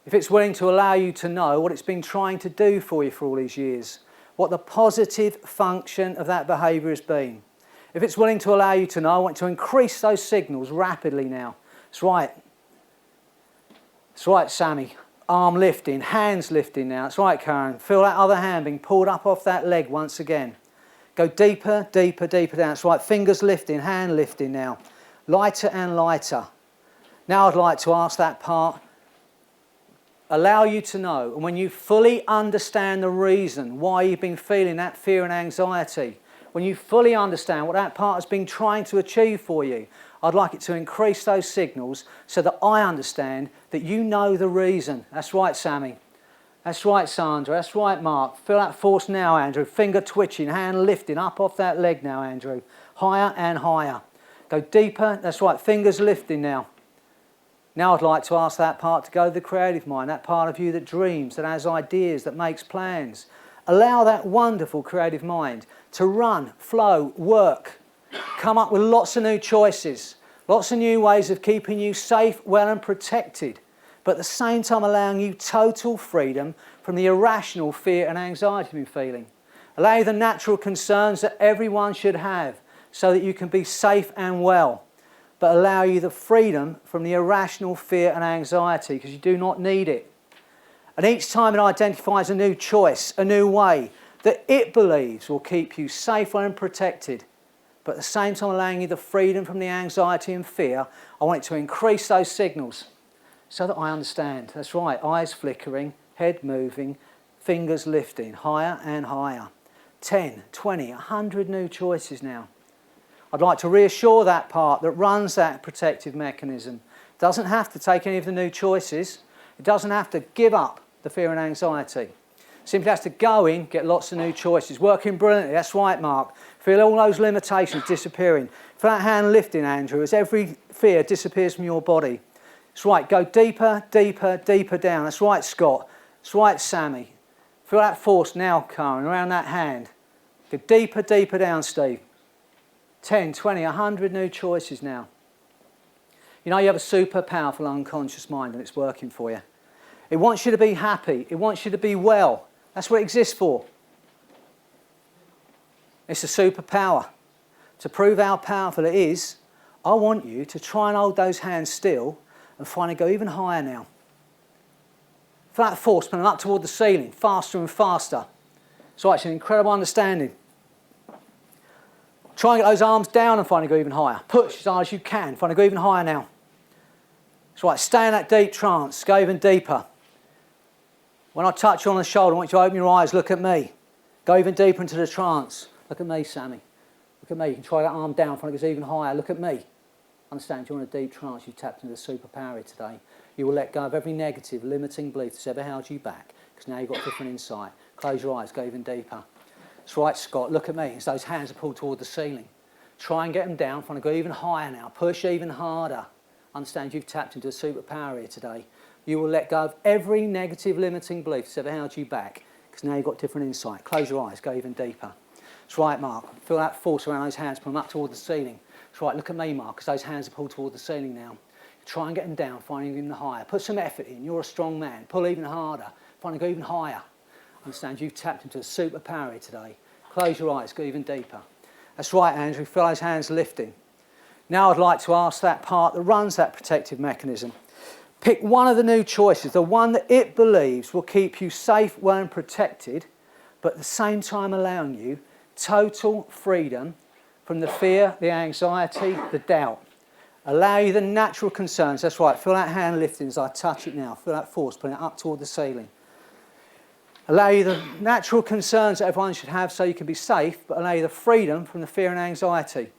if it's willing to allow you to know what it's been trying to do for you for all these years, what the positive function of that behaviour has been. If it's willing to allow you to know, I want to increase those signals rapidly now. That's right. That's right, Sammy. Arm lifting, hands lifting now. That's right, Karen. Feel that other hand being pulled up off that leg once again. Go deeper, deeper, deeper down. That's right, fingers lifting, hand lifting now. Lighter and lighter. Now I'd like to ask that part, allow you to know, and when you fully understand the reason why you've been feeling that fear and anxiety, when you fully understand what that part has been trying to achieve for you, I'd like it to increase those signals so that I understand that you know the reason. That's right, Sammy. That's right, Sandra. That's right, Mark. Feel that force now, Andrew. Finger twitching, hand lifting up off that leg now, Andrew. Higher and higher. Go deeper. That's right, fingers lifting now. Now I'd like to ask that part to go to the creative mind, that part of you that dreams, that has ideas, that makes plans. Allow that wonderful creative mind to run, flow, work, come up with lots of new choices, lots of new ways of keeping you safe, well and protected, but at the same time allowing you total freedom from the irrational fear and anxiety you've been feeling. Allow you the natural concerns that everyone should have so that you can be safe and well, but allow you the freedom from the irrational fear and anxiety because you do not need it. And each time it identifies a new choice, a new way that it believes will keep you safe and protected, but at the same time allowing you the freedom from the anxiety and fear, I want it to increase those signals so that I understand. That's right, eyes flickering, head moving, fingers lifting, higher and higher. 10, 20, 100 new choices now. I'd like to reassure that part that runs that protective mechanism. It doesn't have to take any of the new choices. It doesn't have to give up the fear and anxiety. It simply has to go in, get lots of new choices. Working brilliantly, that's right, Mark. Feel all those limitations disappearing. Feel that hand lifting, Andrew, as every fear disappears from your body. That's right, go deeper, deeper, deeper down. That's right, Scott. That's right, Sammy. Feel that force now, Karen, around that hand. Go deeper, deeper down, Steve. 10, 20, 100 new choices now. You know you have a super powerful unconscious mind and it's working for you. It wants you to be happy. It wants you to be well. That's what it exists for. It's a superpower. To prove how powerful it is, I want you to try and hold those hands still and finally go even higher now. Feel that force pulling up toward the ceiling, faster and faster. So it's an incredible understanding. Try and get those arms down and finally go even higher. Push as hard as you can, finally go even higher now. That's right, stay in that deep trance, go even deeper. When I touch you on the shoulder, I want you to open your eyes, look at me. Go even deeper into the trance. Look at me, Sammy. Look at me. You can try that arm down, find it goes even higher. Look at me. Understand, you're in a deep trance. You've tapped into the superpower here today. You will let go of every negative, limiting belief that's ever held you back, because now you've got different insight. Close your eyes, go even deeper. That's right, Scott. Look at me. As those hands are pulled toward the ceiling. Try and get them down. Find it go even higher now. Push even harder. Understand, you've tapped into a superpower here today. You will let go of every negative, limiting belief that's ever held you back, because now you've got different insight. Close your eyes, go even deeper. That's right, Mark. Feel that force around those hands, pull them up toward the ceiling. That's right, look at me, Mark, because those hands are pulled toward the ceiling now. Try and get them down, finding even higher. Put some effort in. You're a strong man. Pull even harder. Find it go even higher. Understand, you've tapped into a superpower here today. Close your eyes, go even deeper. That's right, Andrew. Feel those hands lifting. Now I'd like to ask that part that runs that protective mechanism. Pick one of the new choices, the one that it believes will keep you safe, well and protected, but at the same time allowing you total freedom from the fear, the anxiety, the doubt. Allow you the natural concerns. That's right, feel that hand lifting as I touch it now. Feel that force, putting it up toward the ceiling. Allow you the natural concerns that everyone should have so you can be safe, but allow you the freedom from the fear and anxiety.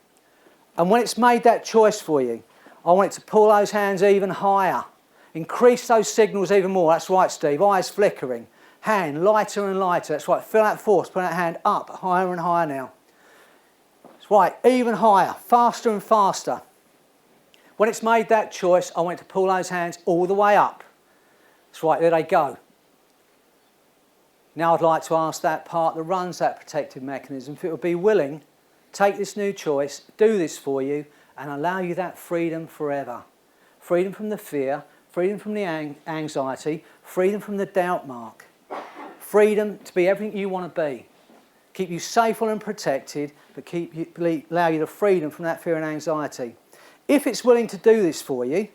And when it's made that choice for you, I want it to pull those hands even higher. Increase those signals even more. That's right, Steve. Eyes flickering. Hand lighter and lighter. That's right. Feel that force. Put that hand up higher and higher now. That's right. Even higher. Faster and faster. When it's made that choice, I want it to pull those hands all the way up. That's right. There they go. Now I'd like to ask that part that runs that protective mechanism if it would be willing, take this new choice, do this for you, and allow you that freedom forever. Freedom from the fear, freedom from the anxiety, freedom from the doubt mark. Freedom to be everything you want to be. Keep you safe and protected, but allow you the freedom from that fear and anxiety. If it's willing to do this for you,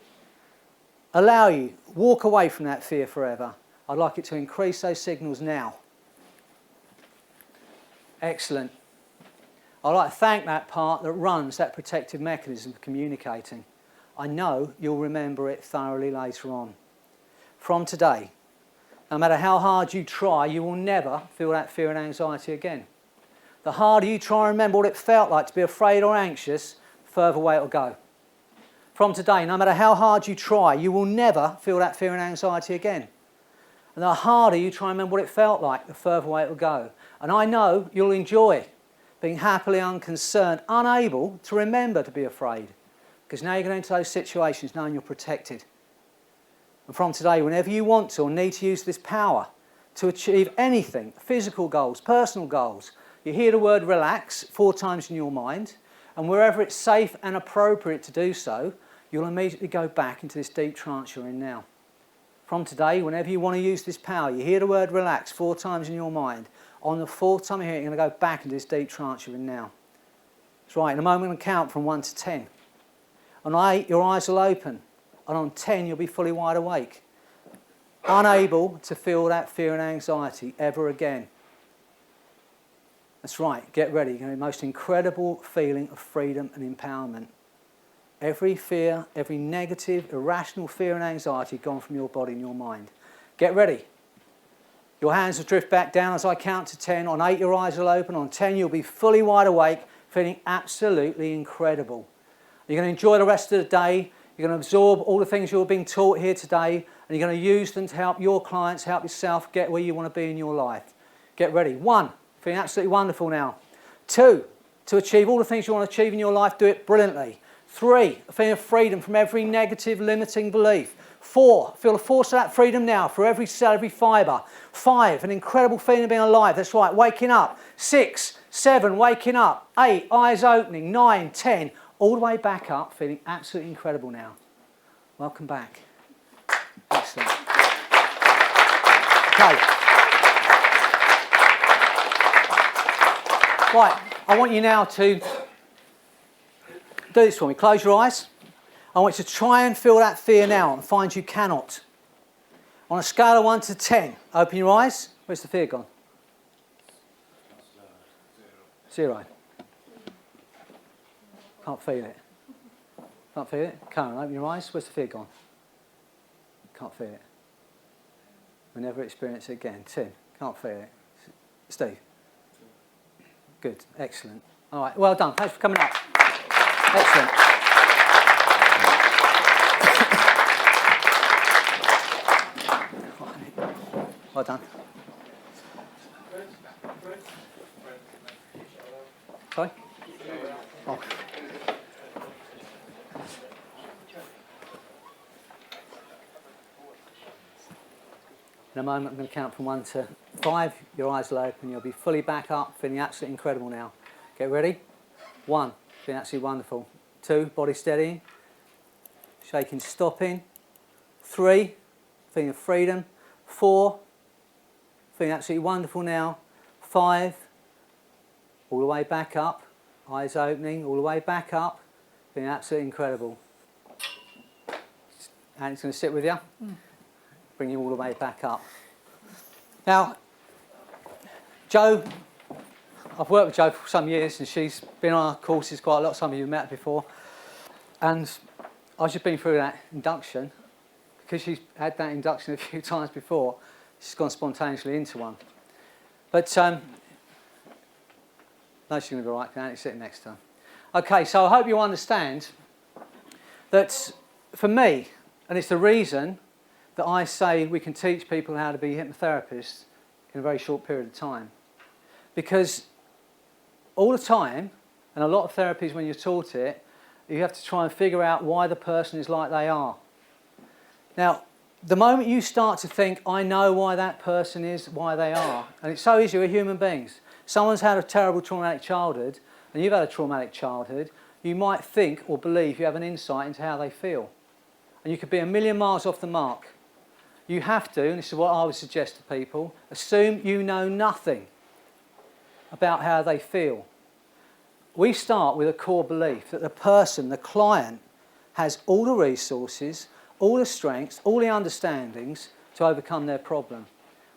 allow you, walk away from that fear forever. I'd like it to increase those signals now. Excellent. I'd like to thank that part that runs that protective mechanism for communicating. I know you'll remember it thoroughly later on. From today, no matter how hard you try, you will never feel that fear and anxiety again. The harder you try and remember what it felt like to be afraid or anxious, the further away it'll go. From today, no matter how hard you try, you will never feel that fear and anxiety again. And the harder you try and remember what it felt like, the further away it'll go. And I know you'll enjoy being happily unconcerned, unable to remember to be afraid. Because now you're going into those situations knowing you're protected. And from today, whenever you want to or need to use this power to achieve anything, physical goals, personal goals, you hear the word relax 4 times in your mind, and wherever it's safe and appropriate to do so, you'll immediately go back into this deep trance you're in now. From today, whenever you want to use this power, you hear the word relax 4 times in your mind. On the 4th time you hear it, you're going to go back into this deep trance you're in now. That's right, in a moment I'm going to count from 1 to 10. On 8, your eyes will open. And on 10, you'll be fully wide awake. Unable to feel that fear and anxiety ever again. That's right, get ready. You're going to have the most incredible feeling of freedom and empowerment. Every fear, every negative, irrational fear and anxiety gone from your body and your mind. Get ready. Your hands will drift back down as I count to 10. On 8, your eyes will open. On 10, you'll be fully wide awake, feeling absolutely incredible. You're going to enjoy the rest of the day. You're going to absorb all the things you're being taught here today, and you're going to use them to help your clients, help yourself get where you want to be in your life. Get ready. 1, feeling absolutely wonderful now. 2, to achieve all the things you want to achieve in your life, do it brilliantly. 3, a feeling of freedom from every negative, limiting belief. 4, feel the force of that freedom now for every cell, every fibre. 5, an incredible feeling of being alive. That's right, waking up. 6, 7, waking up. 8, eyes opening. 9, 10, all the way back up, feeling absolutely incredible now. Welcome back. Excellent. Okay. Right, I want you now to do this for me. Close your eyes. I want you to try and feel that fear now and find you cannot. On a scale of 1 to 10, open your eyes. Where's the fear gone? 0. Can't feel it. Can't feel it. Karen, open your eyes. Where's the fear gone? Can't feel it. We'll never experience it again. Tim, can't feel it. Steve, Good, excellent. All right, well done. Thanks for coming up. Excellent. Well done. Sorry? Oh. In a moment, I'm going to count from 1 to 5. Your eyes will open. You'll be fully back up, feeling absolutely incredible now. Get ready. 1, feeling absolutely wonderful. 2, body steadying. Shaking, stopping. 3, feeling of freedom. 4, feeling absolutely wonderful now. 5, all the way back up. Eyes opening, all the way back up. Feeling absolutely incredible. And it's going to sit with you. Bring you all the way back up. Now, Jo, I've worked with Jo for some years and she's been on our courses quite a lot. Some of you have met her before. And I've just been through that induction. Because she's had that induction a few times before, she's gone spontaneously into one. But no, she's going to be all right. She's sitting next to her. Okay, so I hope you understand that for me, and it's the reason that I say we can teach people how to be hypnotherapists in a very short period of time. Because all the time, and a lot of therapies when you're taught it, you have to try and figure out why the person is like they are. Now, the moment you start to think, I know why that person is, why they are, and it's so easy, we're human beings. Someone's had a terrible traumatic childhood, and you've had a traumatic childhood, you might think or believe you have an insight into how they feel. And you could be a million miles off the mark. You have to, and this is what I would suggest to people, assume you know nothing about how they feel. We start with a core belief that the person, the client, has all the resources, all the strengths, all the understandings to overcome their problem.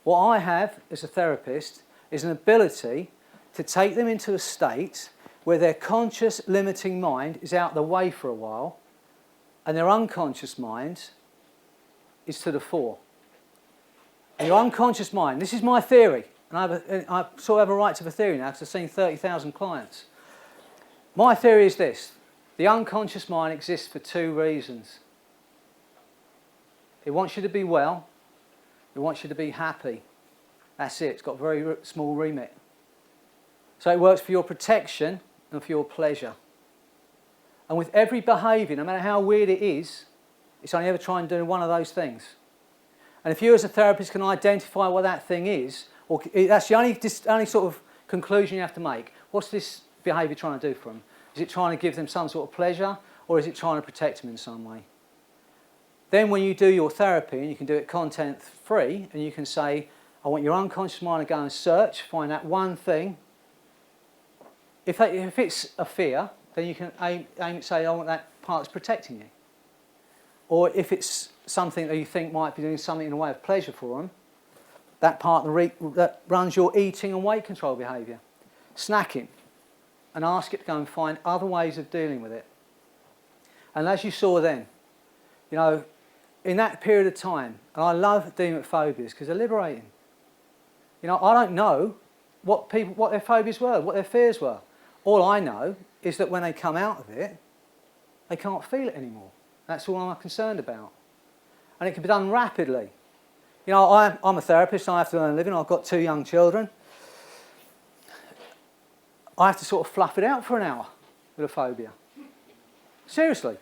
What I have as a therapist is an ability to take them into a state where their conscious limiting mind is out of the way for a while and their unconscious mind is to the fore. And your unconscious mind, this is my theory, and I sort of have a right to the theory now because I've seen 30,000 clients. My theory is this: the unconscious mind exists for 2 reasons. It wants you to be well, it wants you to be happy. That's it, it's got a very small remit. So it works for your protection and for your pleasure. And with every behaviour, no matter how weird it is, it's only ever trying to do one of those things. And if you as a therapist can identify what that thing is, or that's the only sort of conclusion you have to make. What's this behaviour trying to do for them? Is it trying to give them some sort of pleasure, or is it trying to protect them in some way? Then when you do your therapy, and you can do it content-free, and you can say, I want your unconscious mind to go and search, find that one thing. If it's a fear, then you can aim and say, I want that part that's protecting you. Or if it's something that you think might be doing something in the way of pleasure for them, that part that runs your eating and weight control behaviour. Snacking. And ask it to go and find other ways of dealing with it. And as you saw then, you know, in that period of time, and I love dealing with phobias because they're liberating. You know, I don't know what their phobias were, what their fears were. All I know is that when they come out of it, they can't feel it anymore. That's all I'm concerned about. And it can be done rapidly. You know, I'm a therapist, I have to earn a living, I've got 2 young children. I have to sort of fluff it out for an hour with a phobia. Seriously.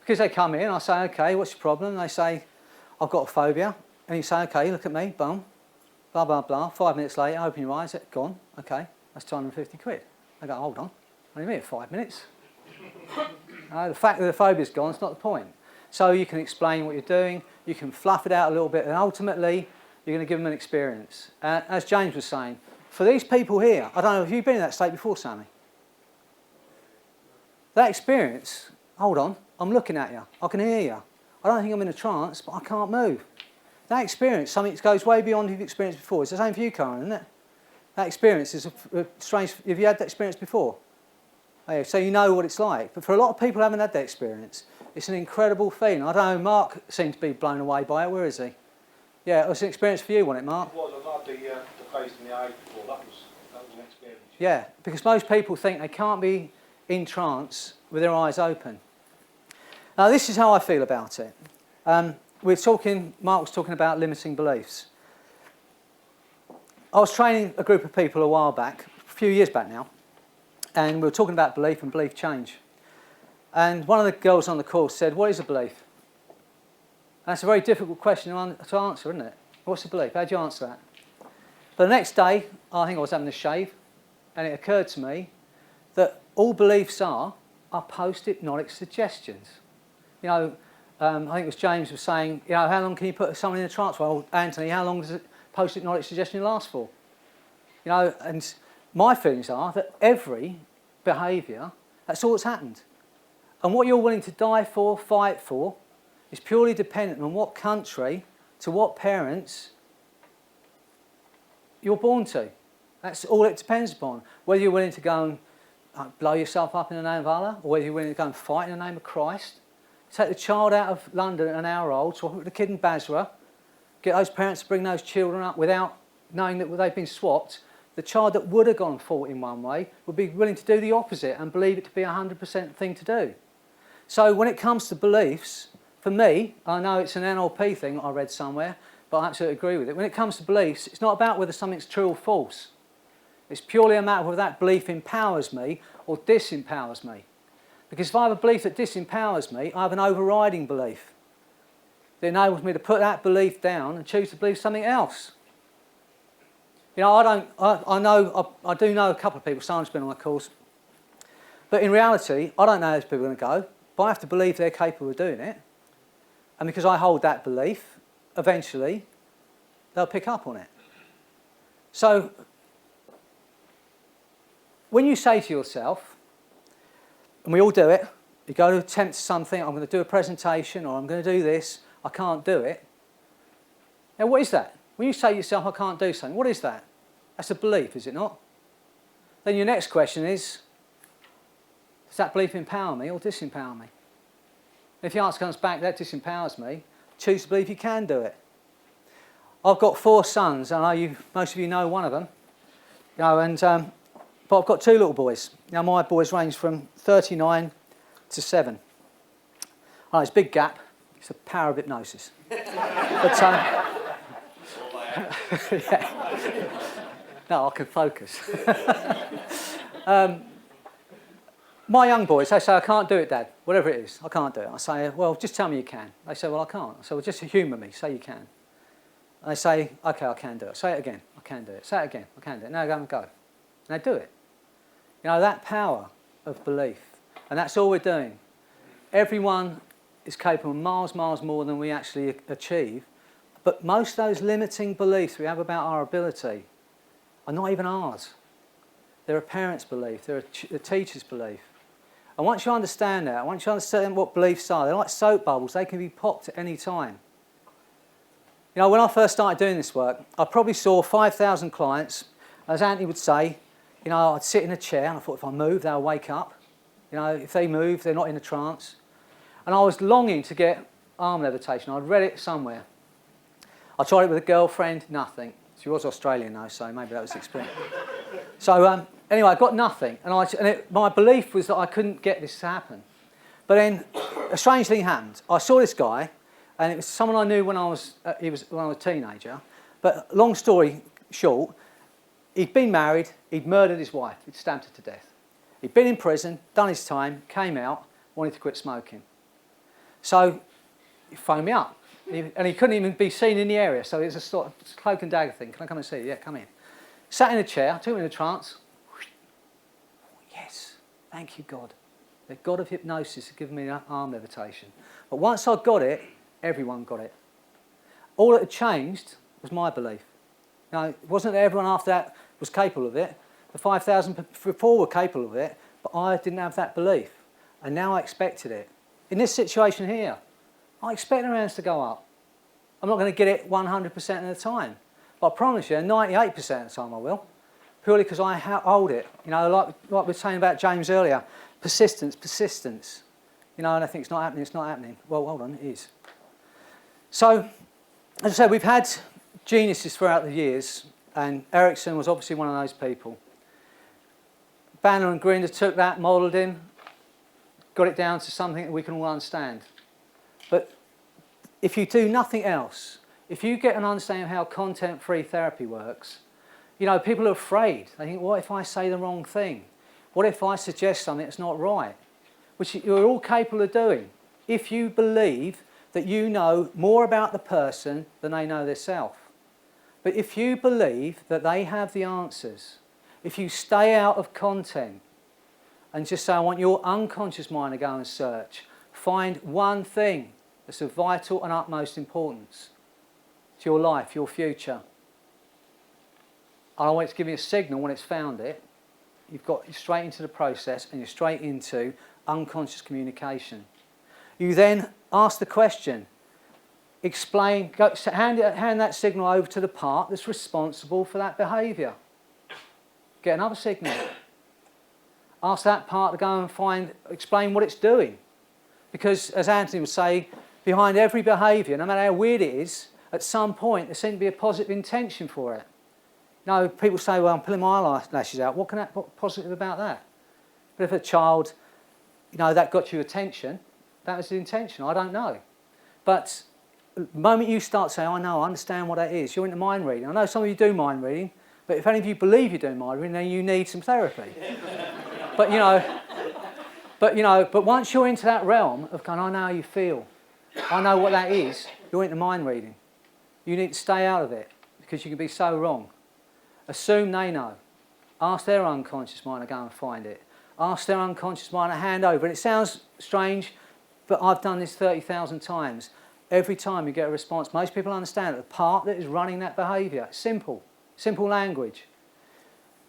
Because they come in, I say, okay, what's your problem? And they say, I've got a phobia. And you say, okay, look at me, boom, blah, blah, blah. 5 minutes later, open your eyes, gone, okay, that's 250 quid. I go, hold on, what do you mean, 5 minutes? The fact that the phobia's gone is not the point. So you can explain what you're doing, you can fluff it out a little bit, and ultimately, you're going to give them an experience. As James was saying, for these people here, I don't know if you've been in that state before, Sammy. That experience, hold on, I'm looking at you, I can hear you. I don't think I'm in a trance, but I can't move. That experience, something that goes way beyond you've experienced before. It's the same for you, Karen, isn't it? That experience is a strange. Have you had that experience before? Oh, yeah, so you know what it's like. But for a lot of people who haven't had that experience, it's an incredible feeling. I don't know, Mark seemed to be blown away by it. Where is he? Yeah, it was an experience for you, wasn't it, Mark? It was. I've had the face in the eye before. That was an experience. Yeah, because most people think they can't be in trance with their eyes open. Now, this is how I feel about it. Mark was talking about limiting beliefs. I was training a group of people a while back, a few years back now, and we were talking about belief and belief change. And one of the girls on the course said, "What is a belief?" And that's a very difficult question to answer, isn't it? What's a belief? How do you answer that? But the next day, I think I was having a shave, and it occurred to me that all beliefs are post-hypnotic suggestions. You know, I think it was James was saying, you know, how long can you put someone in a trance? Well, Anthony, how long does a post-hypnotic suggestion last for? You know, and my feelings are that every behaviour, that's all that's happened. And what you're willing to die for, fight for, is purely dependent on what country, to what parents you're born to. That's all it depends upon. Whether you're willing to go and blow yourself up in the name of Allah, or whether you're willing to go and fight in the name of Christ. Take the child out of London at an hour old, swap the kid in Basra, get those parents to bring those children up without knowing that they've been swapped. The child that would have gone forward in one way would be willing to do the opposite and believe it to be a 100% thing to do. So when it comes to beliefs, for me, I know it's an NLP thing I read somewhere, but I absolutely agree with it. When it comes to beliefs, it's not about whether something's true or false. It's purely a matter of whether that belief empowers me or disempowers me. Because if I have a belief that disempowers me, I have an overriding belief that enables me to put that belief down and choose to believe something else. You know, I do know a couple of people, someone's been on my course, but in reality, I don't know how those people are going to go, but I have to believe they're capable of doing it. And because I hold that belief, eventually, they'll pick up on it. So, when you say to yourself, and we all do it, you go to attempt something, I'm going to do a presentation, or I'm going to do this, I can't do it. Now, what is that? When you say to yourself, I can't do something, what is that? That's a belief, is it not? Then your next question is, does that belief empower me or disempower me? If the answer comes back, that disempowers me, choose to believe you can do it. I've got 4 sons, I know most of you know one of them, you know, but I've got 2 little boys. Now my boys range from 39 to 7. Oh, it's a big gap. It's the power of hypnosis. But, yeah. No, I can focus. My young boys, they say, I can't do it, Dad. Whatever it is, I can't do it. I say, well, just tell me you can. They say, well, I can't. I say, well, just humour me. Say you can. And they say, OK, I can do it. Say it again. I can do it. Say it again. I can do it. Now go and go. And they do it. You know, that power of belief. And that's all we're doing. Everyone is capable of miles more than we actually achieve. But most of those limiting beliefs we have about our ability are not even ours. They're a parent's belief. They're a teacher's belief. And once you understand that, once you understand what beliefs are, they're like soap bubbles. They can be popped at any time. You know, when I first started doing this work, I probably saw 5,000 clients. As Anthony would say, you know, I'd sit in a chair and I thought if I move, they'll wake up. You know, if they move, they're not in a trance. And I was longing to get arm levitation. I'd read it somewhere. I tried it with a girlfriend, nothing. She was Australian though, so maybe that was the experience. So anyway, I got nothing. And my belief was that I couldn't get this to happen. But then a strange thing happened. I saw this guy, and it was someone I knew when I was a teenager. But long story short, he'd been married, he'd murdered his wife, he'd stabbed her to death. He'd been in prison, done his time, came out, wanted to quit smoking. So he phoned me up, and he couldn't even be seen in the area, so it was a sort of cloak and dagger thing. Can I come and see you? Yeah, come in. Sat in a chair, took him in a trance. Yes, thank you, God. The God of hypnosis has given me an arm levitation. But once I got it, everyone got it. All that had changed was my belief. Now, it wasn't that everyone after that was capable of it. The 5,000 before were capable of it, but I didn't have that belief. And now I expected it. In this situation here, I expect the rounds to go up. I'm not going to get it 100% of the time. But I promise you, 98% of the time I will. Purely because I hold it. You know, like we were saying about James earlier, persistence. You know, and I think it's not happening. Well, hold on, it is. So, as I said, we've had geniuses throughout the years, and Erickson was obviously one of those people. Banner and Grinder took that, modelled him, got it down to something that we can all understand. But if you do nothing else, if you get an understanding of how content-free therapy works, you know, people are afraid. They think, what if I say the wrong thing? What if I suggest something that's not right? Which you're all capable of doing if you believe that you know more about the person than they know themselves. But if you believe that they have the answers, if you stay out of content and just say, I want your unconscious mind to go and search, find one thing that's of vital and utmost importance to your life, your future. I want it to give me a signal when it's found it. You've got straight into the process and you're straight into unconscious communication. You then ask the question, explain, hand that signal over to the part that's responsible for that behaviour. Get another signal. Ask that part to go and explain what it's doing. Because, as Anthony would say, behind every behaviour, no matter how weird it is, at some point there seems to be a positive intention for it. No, people say, well, I'm pulling my eyelashes out. What's positive about that? But if a child, you know, that got your attention, that was the intention. I don't know. But the moment you start saying, I know, I understand what that is, you're into mind reading. I know some of you do mind reading, but if any of you believe you're doing mind reading, then you need some therapy. But once you're into that realm of going, I know how you feel, I know what that is, you're into mind reading. You need to stay out of it because you can be so wrong. Assume they know. Ask their unconscious mind to go and find it. Ask their unconscious mind to hand over. And it sounds strange, but I've done this 30,000 times. Every time you get a response, most people understand that the part that is running that behaviour, simple language.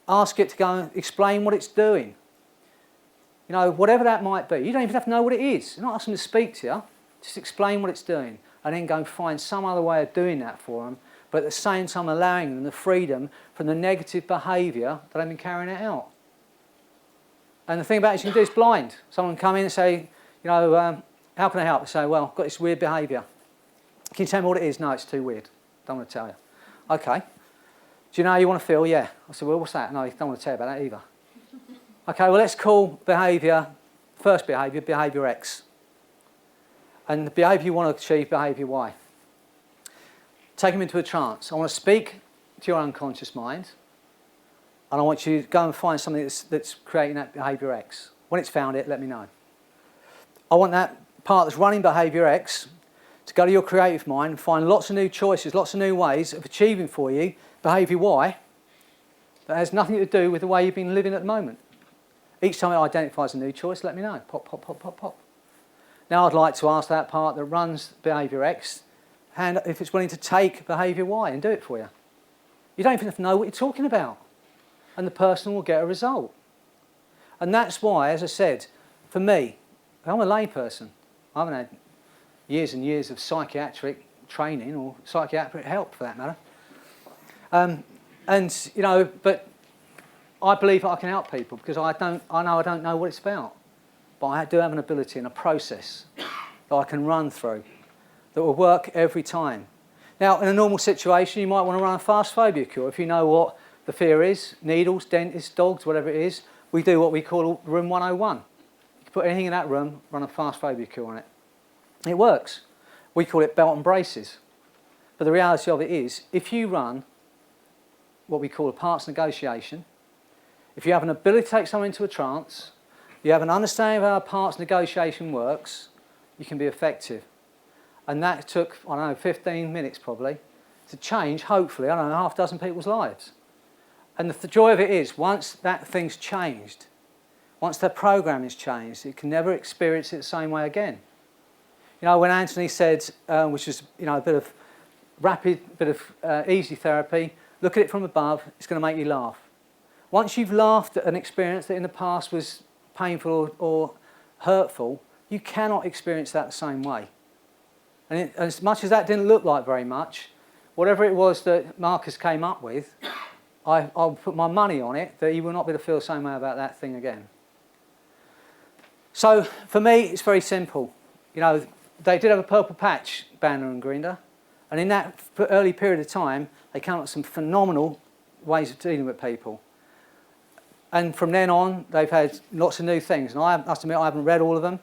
Ask it to go and explain what it's doing. You know, whatever that might be. You don't even have to know what it is. You're not asking them to speak to you. Just explain what it's doing and then go and find some other way of doing that for them, but at the same time allowing them the freedom from the negative behaviour that they've been carrying it out. And the thing about it is you can do this blind. Someone can come in and say, you know, how can I help? They say, well, I've got this weird behaviour. Can you tell me what it is? No, it's too weird. Don't want to tell you. Okay. Do you know how you want to feel? Yeah. I said, well, what's that? No, you don't want to tell you about that either. Okay, well, let's call behaviour, first behaviour, behaviour X. And the behaviour you want to achieve, behaviour Y. Take them into a trance. I want to speak to your unconscious mind, and I want you to go and find something that's creating that behaviour X. When it's found it, let me know. I want that part that's running behaviour X to go to your creative mind and find lots of new choices, lots of new ways of achieving for you behaviour Y that has nothing to do with the way you've been living at the moment. Each time it identifies a new choice, let me know. Pop, pop, pop, pop, pop. Now I'd like to ask that part that runs behaviour X if it's willing to take behaviour Y and do it for you. You don't even have to know what you're talking about. And the person will get a result. And that's why, as I said, for me, I'm a layperson. I haven't had years and years of psychiatric training or psychiatric help for that matter. And, you know, but I believe I can help people because I know I don't know what it's about. But I do have an ability and a process that I can run through that will work every time. Now, in a normal situation, you might want to run a fast phobia cure. If you know what the fear is, needles, dentists, dogs, whatever it is, we do what we call room 101. You can put anything in that room, run a fast phobia cure on it. It works. We call it belt and braces. But the reality of it is, if you run what we call a parts negotiation, if you have an ability to take someone into a trance, you have an understanding of how a parts negotiation works, you can be effective. And that took, I don't know, 15 minutes probably to change, hopefully, I don't know, half a dozen people's lives. And the joy of it is, once that thing's changed, once the program is changed, it can never experience it the same way again. You know, when Anthony said, which is, you know, a bit of rapid, bit of easy therapy, look at it from above, it's going to make you laugh. Once you've laughed at an experience that in the past was painful or hurtful, you cannot experience that the same way. And as much as that didn't look like very much, whatever it was that Marcus came up with, I'll put my money on it that he will not be able to feel the same way about that thing again. So for me, it's very simple. You know, they did have a purple patch, Banner and Grinder, and in that early period of time, they came up with some phenomenal ways of dealing with people. And from then on, they've had lots of new things. And I must admit, I haven't read all of them,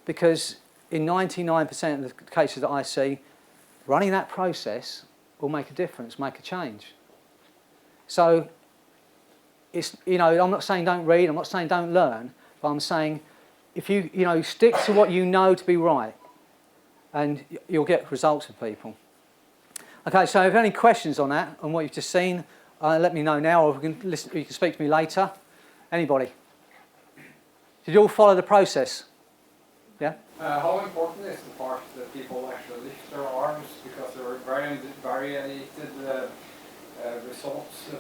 because in 99% of the cases that I see, running that process will make a difference, make a change. So, it's, you know, I'm not saying don't read, I'm not saying don't learn, but I'm saying if you, you know, stick to what you know to be right, and you'll get results with people. Okay, so if you have any questions on that, on what you've just seen, let me know now, or you can speak to me later. Anybody? Did you all follow the process? Yeah? How important is the part that people actually lift their arms, because there are variated results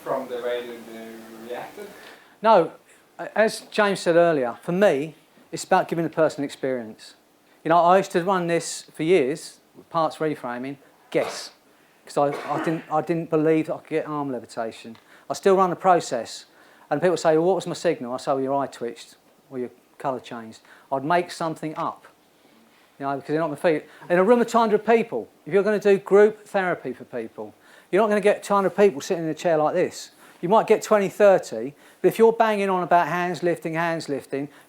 from the way they reacted? No, as James said earlier, for me, it's about giving the person experience. You know, I used to run this for years, parts reframing, guess, because I didn't believe that I could get arm levitation. I still run the process, and people say, well, what was my signal? I say, well, your eye twitched, or your colour changed. I'd make something up, you know, because they're not going to feel it. In a room of 200 people, if you're going to do group therapy for people, you're not going to get 200 people sitting in a chair like this. You might get 20, 30, but if you're banging on about hands lifting, you're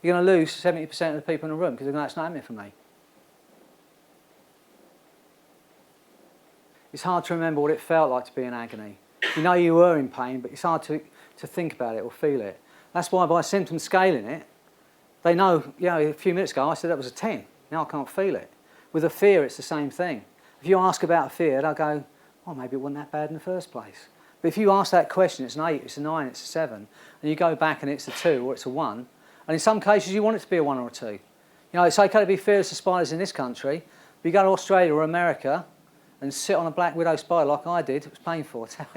going to lose 70% of the people in the room, because they're going, that's not happening for me. It's hard to remember what it felt like to be in agony. You know you were in pain, but it's hard to think about it or feel it. That's why by symptom scaling it, they know, you know, a few minutes ago I said that was a 10. Now I can't feel it. With a fear, it's the same thing. If you ask about a fear, they'll go, oh, maybe it wasn't that bad in the first place. But if you ask that question, it's an 8, it's a 9, it's a 7, and you go back and it's a 2 or it's a 1, and in some cases you want it to be a 1 or a 2. You know, it's okay to be fearless of spiders in this country, but you go to Australia or America and sit on a black widow spider like I did, it was painful, I tell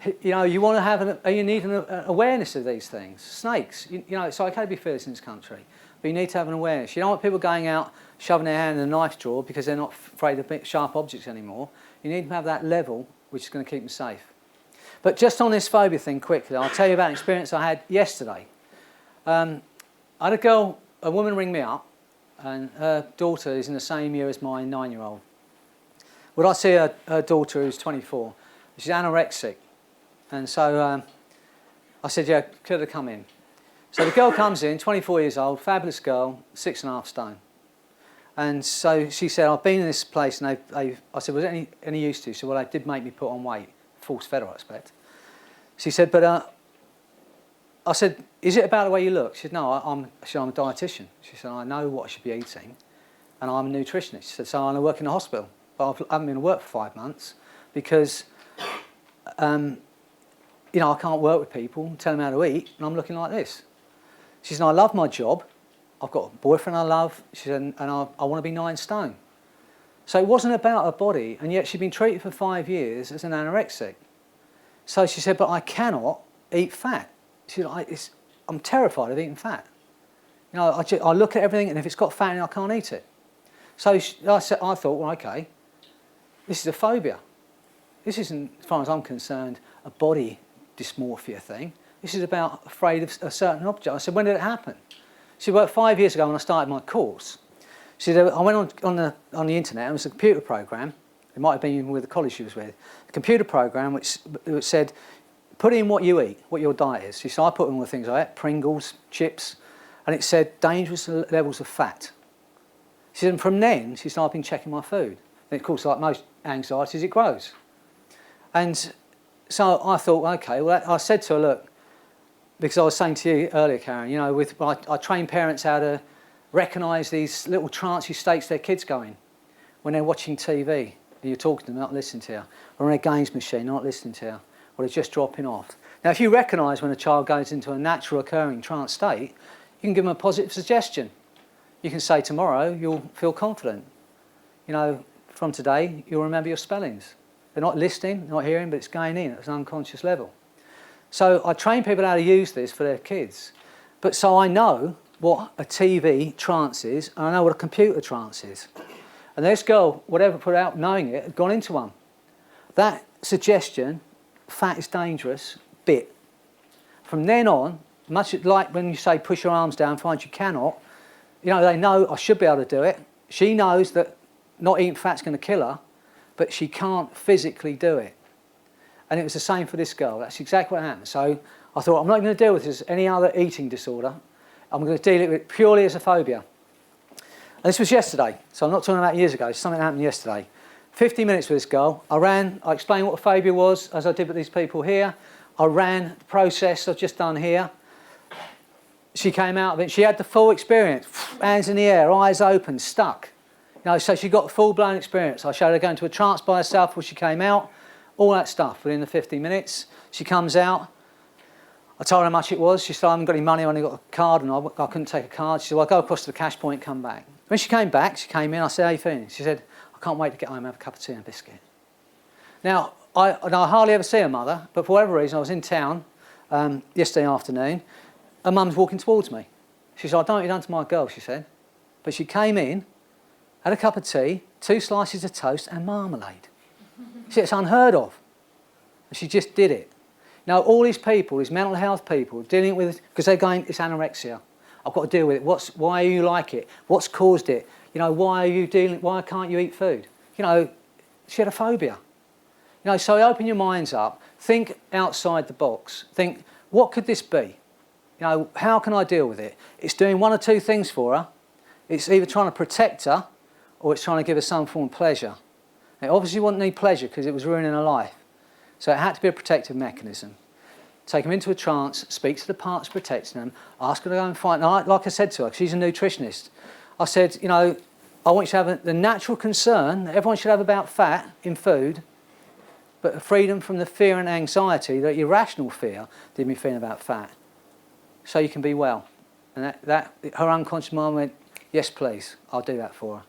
you. You know, you want to have you need an awareness of these things. Snakes, you know, it's okay to be fearless in this country, but you need to have an awareness. You don't want people going out shoving their hand in a knife drawer because they're not afraid of sharp objects anymore. You need to have that level which is going to keep them safe. But just on this phobia thing quickly, I'll tell you about an experience I had yesterday. I had a woman ring me up, and her daughter is in the same year as my 9-year-old. Would I see her daughter, who's 24? She's anorexic. And so I said, yeah, could have come in. So the girl comes in, 24 years old, fabulous girl, 6.5 stone. And so she said, I've been in this place, and I said, was it any use to you? She said, well, they did make me put on weight. Force fed, I expect. She said, but I said, is it about the way you look? She said, no, I'm a dietitian. She said, I know what I should be eating, and I'm a nutritionist. She said, so I work in a hospital. But I haven't been to work for 5 months because, you know, I can't work with people, tell them how to eat, and I'm looking like this. She said, I love my job. I've got a boyfriend I love. She said, and I want to be 9 stone. So it wasn't about her body, and yet she'd been treated for 5 years as an anorexic. So she said, but I cannot eat fat. She said, I'm terrified of eating fat. You know, I look at everything, and if it's got fat in it, I can't eat it. So I thought, well, okay. This is a phobia. This isn't, as far as I'm concerned, a body dysmorphia thing. This is about afraid of a certain object. I said, when did it happen? She said, well, 5 years ago when I started my course. She said, I went on the internet, it was a computer program. It might have been even with the college she was with. A computer program which said, put in what you eat, what your diet is. She said, I put in all the things I ate, Pringles, chips, and it said dangerous levels of fat. She said, and from then, she started been checking my food. And of course, like most anxieties, it grows. And so I thought, okay, well, I said to her, look, because I was saying to you earlier, Karen, you know, I train parents how to recognise these little trancey states their kids go in when they're watching TV, and you're talking to them, not listening to you, or on a games machine, not listening to you, or they're just dropping off. Now, if you recognise when a child goes into a natural occurring trance state, you can give them a positive suggestion. You can say tomorrow you'll feel confident. You know, from today you'll remember your spellings. They're not listening, not hearing, but it's going in at an unconscious level. So I train people how to use this for their kids. But so I know what a TV trance is, and I know what a computer trance is. And this girl, whatever put out knowing it, had gone into one. That suggestion, fat is dangerous, bit. From then on, much like when you say push your arms down, find you cannot, you know, they know I should be able to do it. She knows that not eating fat's going to kill her, but she can't physically do it. And it was the same for this girl. That's exactly what happened. So I thought, I'm not going to deal with this as any other eating disorder. I'm going to deal with it purely as a phobia. And this was yesterday, so I'm not talking about years ago. It's something that happened yesterday. 50 minutes with this girl. I explained what a phobia was, as I did with these people here. I ran the process I've just done here. She came out of it. She had the full experience. Hands in the air, eyes open, stuck. So she got full-blown experience. I showed her going to a trance by herself before she came out. All that stuff within the 50 minutes. She comes out. I told her how much it was. She said, I haven't got any money, I only got a card, and I couldn't take a card. She said, well, I'll go across to the cash point and come back. When she came back, she came in, I said, how are you feeling? She said, I can't wait to get home and have a cup of tea and a biscuit. Now, I hardly ever see her mother, but for whatever reason, I was in town yesterday afternoon. Her mum's walking towards me. She said, I don't know what you've done to my girl, she said. But she came in, had a cup of tea, 2 slices of toast and marmalade. She said, it's unheard of. And she just did it. Now, all these people, these mental health people, dealing with it, because they're going, it's anorexia. I've got to deal with it. Why are you like it? What's caused it? Why can't you eat food? She had a phobia. So open your minds up. Think outside the box. Think, what could this be? How can I deal with it? It's doing one or two things for her. It's either trying to protect her or it's trying to give her some form of pleasure. It obviously wouldn't need pleasure because it was ruining her life. So it had to be a protective mechanism. Take them into a trance, speak to the parts protecting them, ask her to go and find... Like I said to her, she's a nutritionist. I said, I want you to have the natural concern that everyone should have about fat in food, but freedom from the fear and anxiety, that irrational fear, did me feeling about fat. So you can be well. And her unconscious mind went, yes, please, I'll do that for her.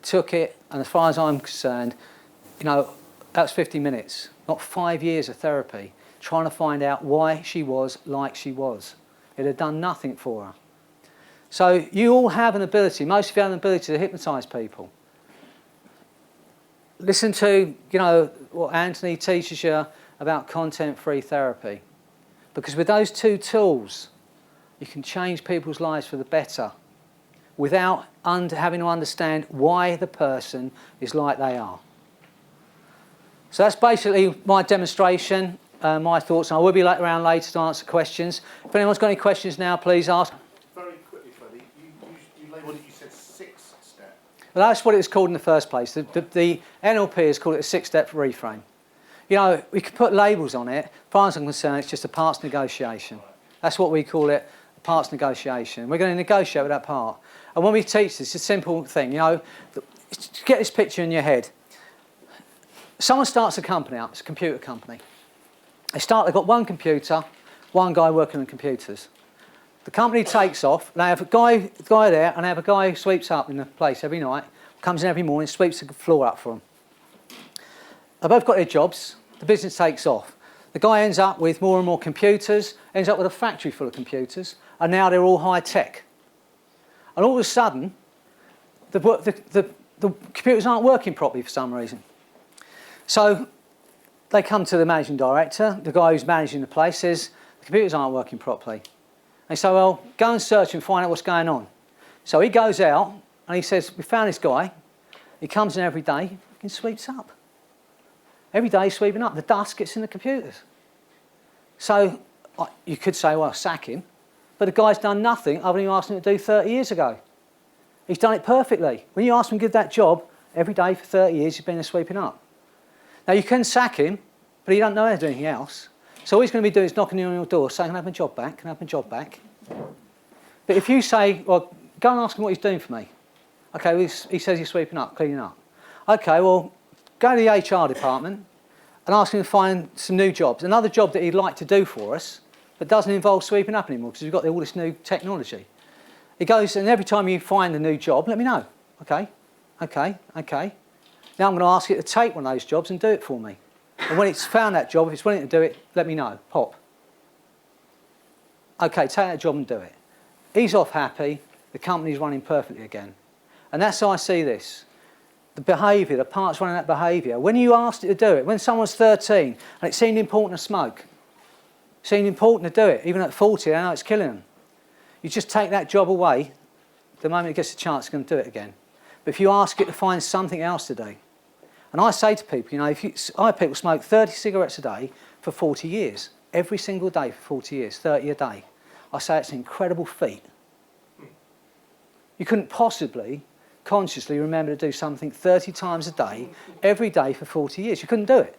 Took it, and as far as I'm concerned, that was 50 minutes, not 5 years of therapy, trying to find out why she was like she was. It had done nothing for her. So you all have an ability, most of you have an ability to hypnotise people. Listen to, what Anthony teaches you about content-free therapy. Because with those 2 tools, you can change people's lives for the better without having to understand why the person is like they are. So that's basically my demonstration, my thoughts. And I will be around later to answer questions. If anyone's got any questions now, please ask. Very quickly, Freddy, you labelled it, you said 6-step. Well, that's what it was called in the first place. The NLP has called it a 6-step reframe. We could put labels on it. As far as I'm concerned, it's just a parts negotiation. That's what we call it, a parts negotiation. We're going to negotiate with that part. And when we teach this, it's a simple thing. Get this picture in your head. Someone starts a company up, it's a computer company. They've got one computer, one guy working on computers. The company takes off, they have a guy there, and they have a guy who sweeps up in the place every night, comes in every morning, sweeps the floor up for them. They've both got their jobs, the business takes off. The guy ends up with more and more computers, ends up with a factory full of computers, and now they're all high tech. And all of a sudden, the computers aren't working properly for some reason. So they come to the managing director, the guy who's managing the place says, the computers aren't working properly. They say, well, go and search and find out what's going on. So he goes out and he says, we found this guy. He comes in every day and sweeps up. Every day he's sweeping up. The dust gets in the computers. So you could say, well, sack him. But the guy's done nothing other than you asked him to do 30 years ago. He's done it perfectly. When you ask him to give that job, every day for 30 years he's been there sweeping up. Now you can sack him, but he don't know how to do anything else. So all he's going to be doing is knocking on your door, saying, can I have my job back? Can I have my job back? But if you say, well, go and ask him what he's doing for me. Okay, well, he says he's sweeping up, cleaning up. Okay, well, go to the HR department and ask him to find some new jobs. Another job that he'd like to do for us, but doesn't involve sweeping up anymore because we've got all this new technology. He goes, and every time you find a new job, let me know. Okay. Now I'm going to ask you to take one of those jobs and do it for me. And when it's found that job, if it's willing to do it, let me know. Pop. Okay, take that job and do it. He's off happy. The company's running perfectly again. And that's how I see this. The behaviour, the parts running that behaviour. When you asked it to do it, when someone's 13 and it seemed important to smoke, it seemed important to do it, even at 40, I know it's killing them. You just take that job away, the moment it gets a chance, it's going to do it again. But if you ask it to find something else to do, and I say to people, I have people smoke 30 cigarettes a day for 40 years, every single day for 40 years, 30 a day. I say it's an incredible feat. You couldn't possibly consciously remember to do something 30 times a day, every day for 40 years. You couldn't do it.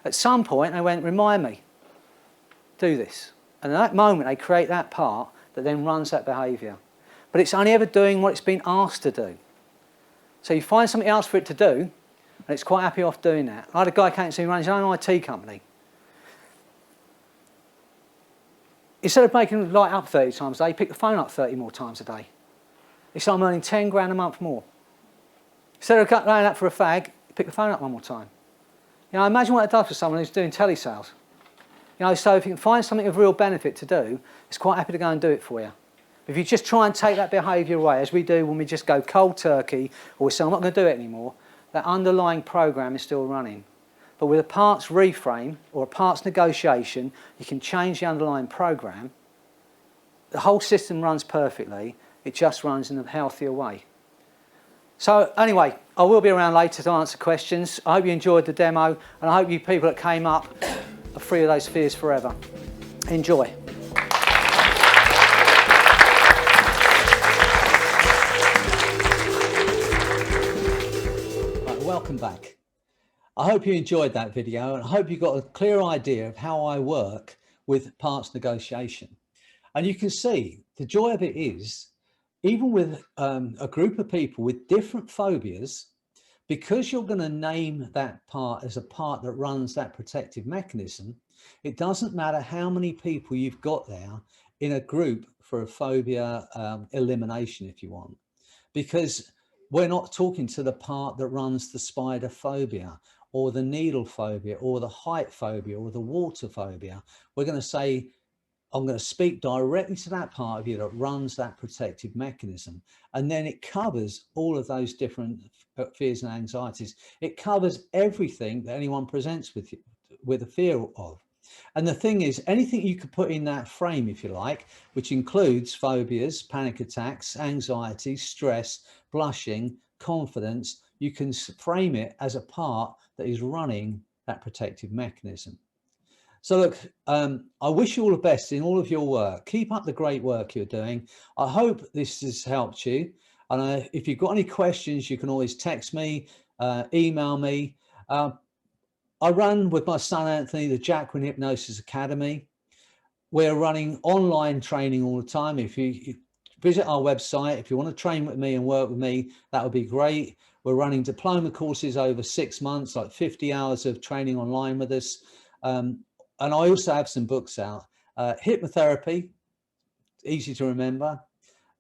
At some point, they went, remind me, do this. And at that moment, they create that part that then runs that behaviour. But it's only ever doing what it's been asked to do. So you find something else for it to do, and it's quite happy off doing that. I had a guy came to me, runs his own IT company. Instead of making the light up 30 times a day, he picked the phone up 30 more times a day. He said, I'm earning 10 grand a month more. Instead of going out for a fag, he picked the phone up one more time. You know, imagine what it does for someone who's doing telesales. You know, so if you can find something of real benefit to do, it's quite happy to go and do it for you. If you just try and take that behaviour away, as we do when we just go cold turkey, or we say, I'm not going to do it anymore, that underlying program is still running. But with a parts reframe or a parts negotiation, you can change the underlying program. The whole system runs perfectly. It just runs in a healthier way. So anyway, I will be around later to answer questions. I hope you enjoyed the demo, and I hope you people that came up are free of those fears forever. Enjoy. Right, welcome back. I hope you enjoyed that video, and I hope you got a clear idea of how I work with parts negotiation. And you can see the joy of it is, even with a group of people with different phobias, because you're going to name that part as a part that runs that protective mechanism, it doesn't matter how many people you've got there in a group for a phobia elimination, if you want, because we're not talking to the part that runs the spider phobia or the needle phobia or the height phobia or the water phobia. We're going to say, I'm going to speak directly to that part of you that runs that protective mechanism. And then it covers all of those different fears and anxieties. It covers everything that anyone presents with a fear of. And the thing is, anything you could put in that frame, if you like, which includes phobias, panic attacks, anxiety, stress, blushing, confidence, you can frame it as a part that is running that protective mechanism. So look, I wish you all the best in all of your work. Keep up the great work you're doing. I hope this has helped you. And if you've got any questions, you can always text me, email me. I run with my son, Anthony, the Jacquin Hypnosis Academy. We're running online training all the time. If you visit our website, if you want to train with me and work with me, that would be great. We're running diploma courses over 6 months, like 50 hours of training online with us. And I also have some books out. Hypnotherapy, easy to remember.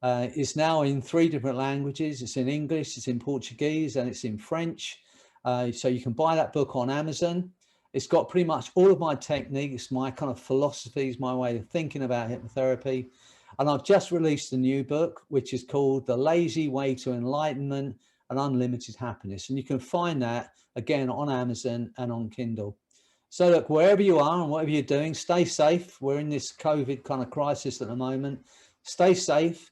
It's now in 3 different languages. It's in English, it's in Portuguese, and it's in French. So you can buy that book on Amazon. It's got pretty much all of my techniques, my kind of philosophies, my way of thinking about hypnotherapy. And I've just released a new book, which is called The Lazy Way to Enlightenment and Unlimited Happiness. And you can find that, again, on Amazon and on Kindle. So look, wherever you are and whatever you're doing, stay safe. We're in this COVID kind of crisis at the moment. Stay safe,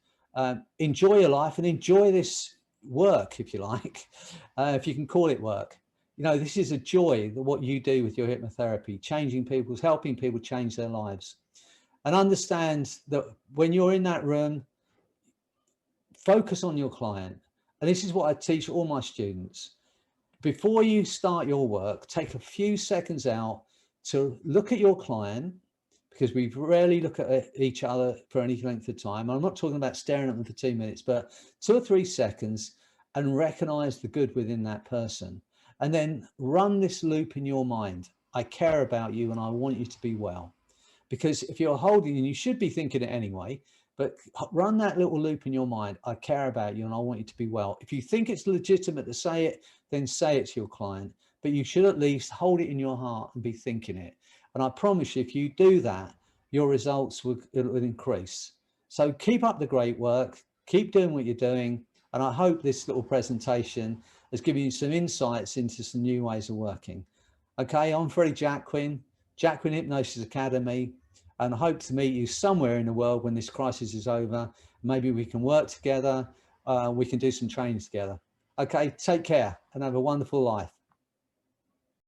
enjoy your life and enjoy this work, if you like, if you can call it work. You know, this is a joy, what you do with your hypnotherapy, changing people's, helping people change their lives. And understand that when you're in that room, focus on your client. And this is what I teach all my students. Before you start your work, take a few seconds out to look at your client, because we rarely look at each other for any length of time. I'm not talking about staring at them for 2 minutes, but 2 or 3 seconds, and recognize the good within that person. And then run this loop in your mind. I care about you and I want you to be well. Because if you're holding, and you should be thinking it anyway, but run that little loop in your mind. I care about you and I want you to be well. If you think it's legitimate to say it, then say it to your client, but you should at least hold it in your heart and be thinking it. And I promise you, if you do that, your results will increase. So keep up the great work, keep doing what you're doing. And I hope this little presentation has given you some insights into some new ways of working. Okay, I'm Freddy Jacquin, Jacquin Hypnosis Academy, and I hope to meet you somewhere in the world when this crisis is over. Maybe we can work together, we can do some training together. Okay, take care and have a wonderful life.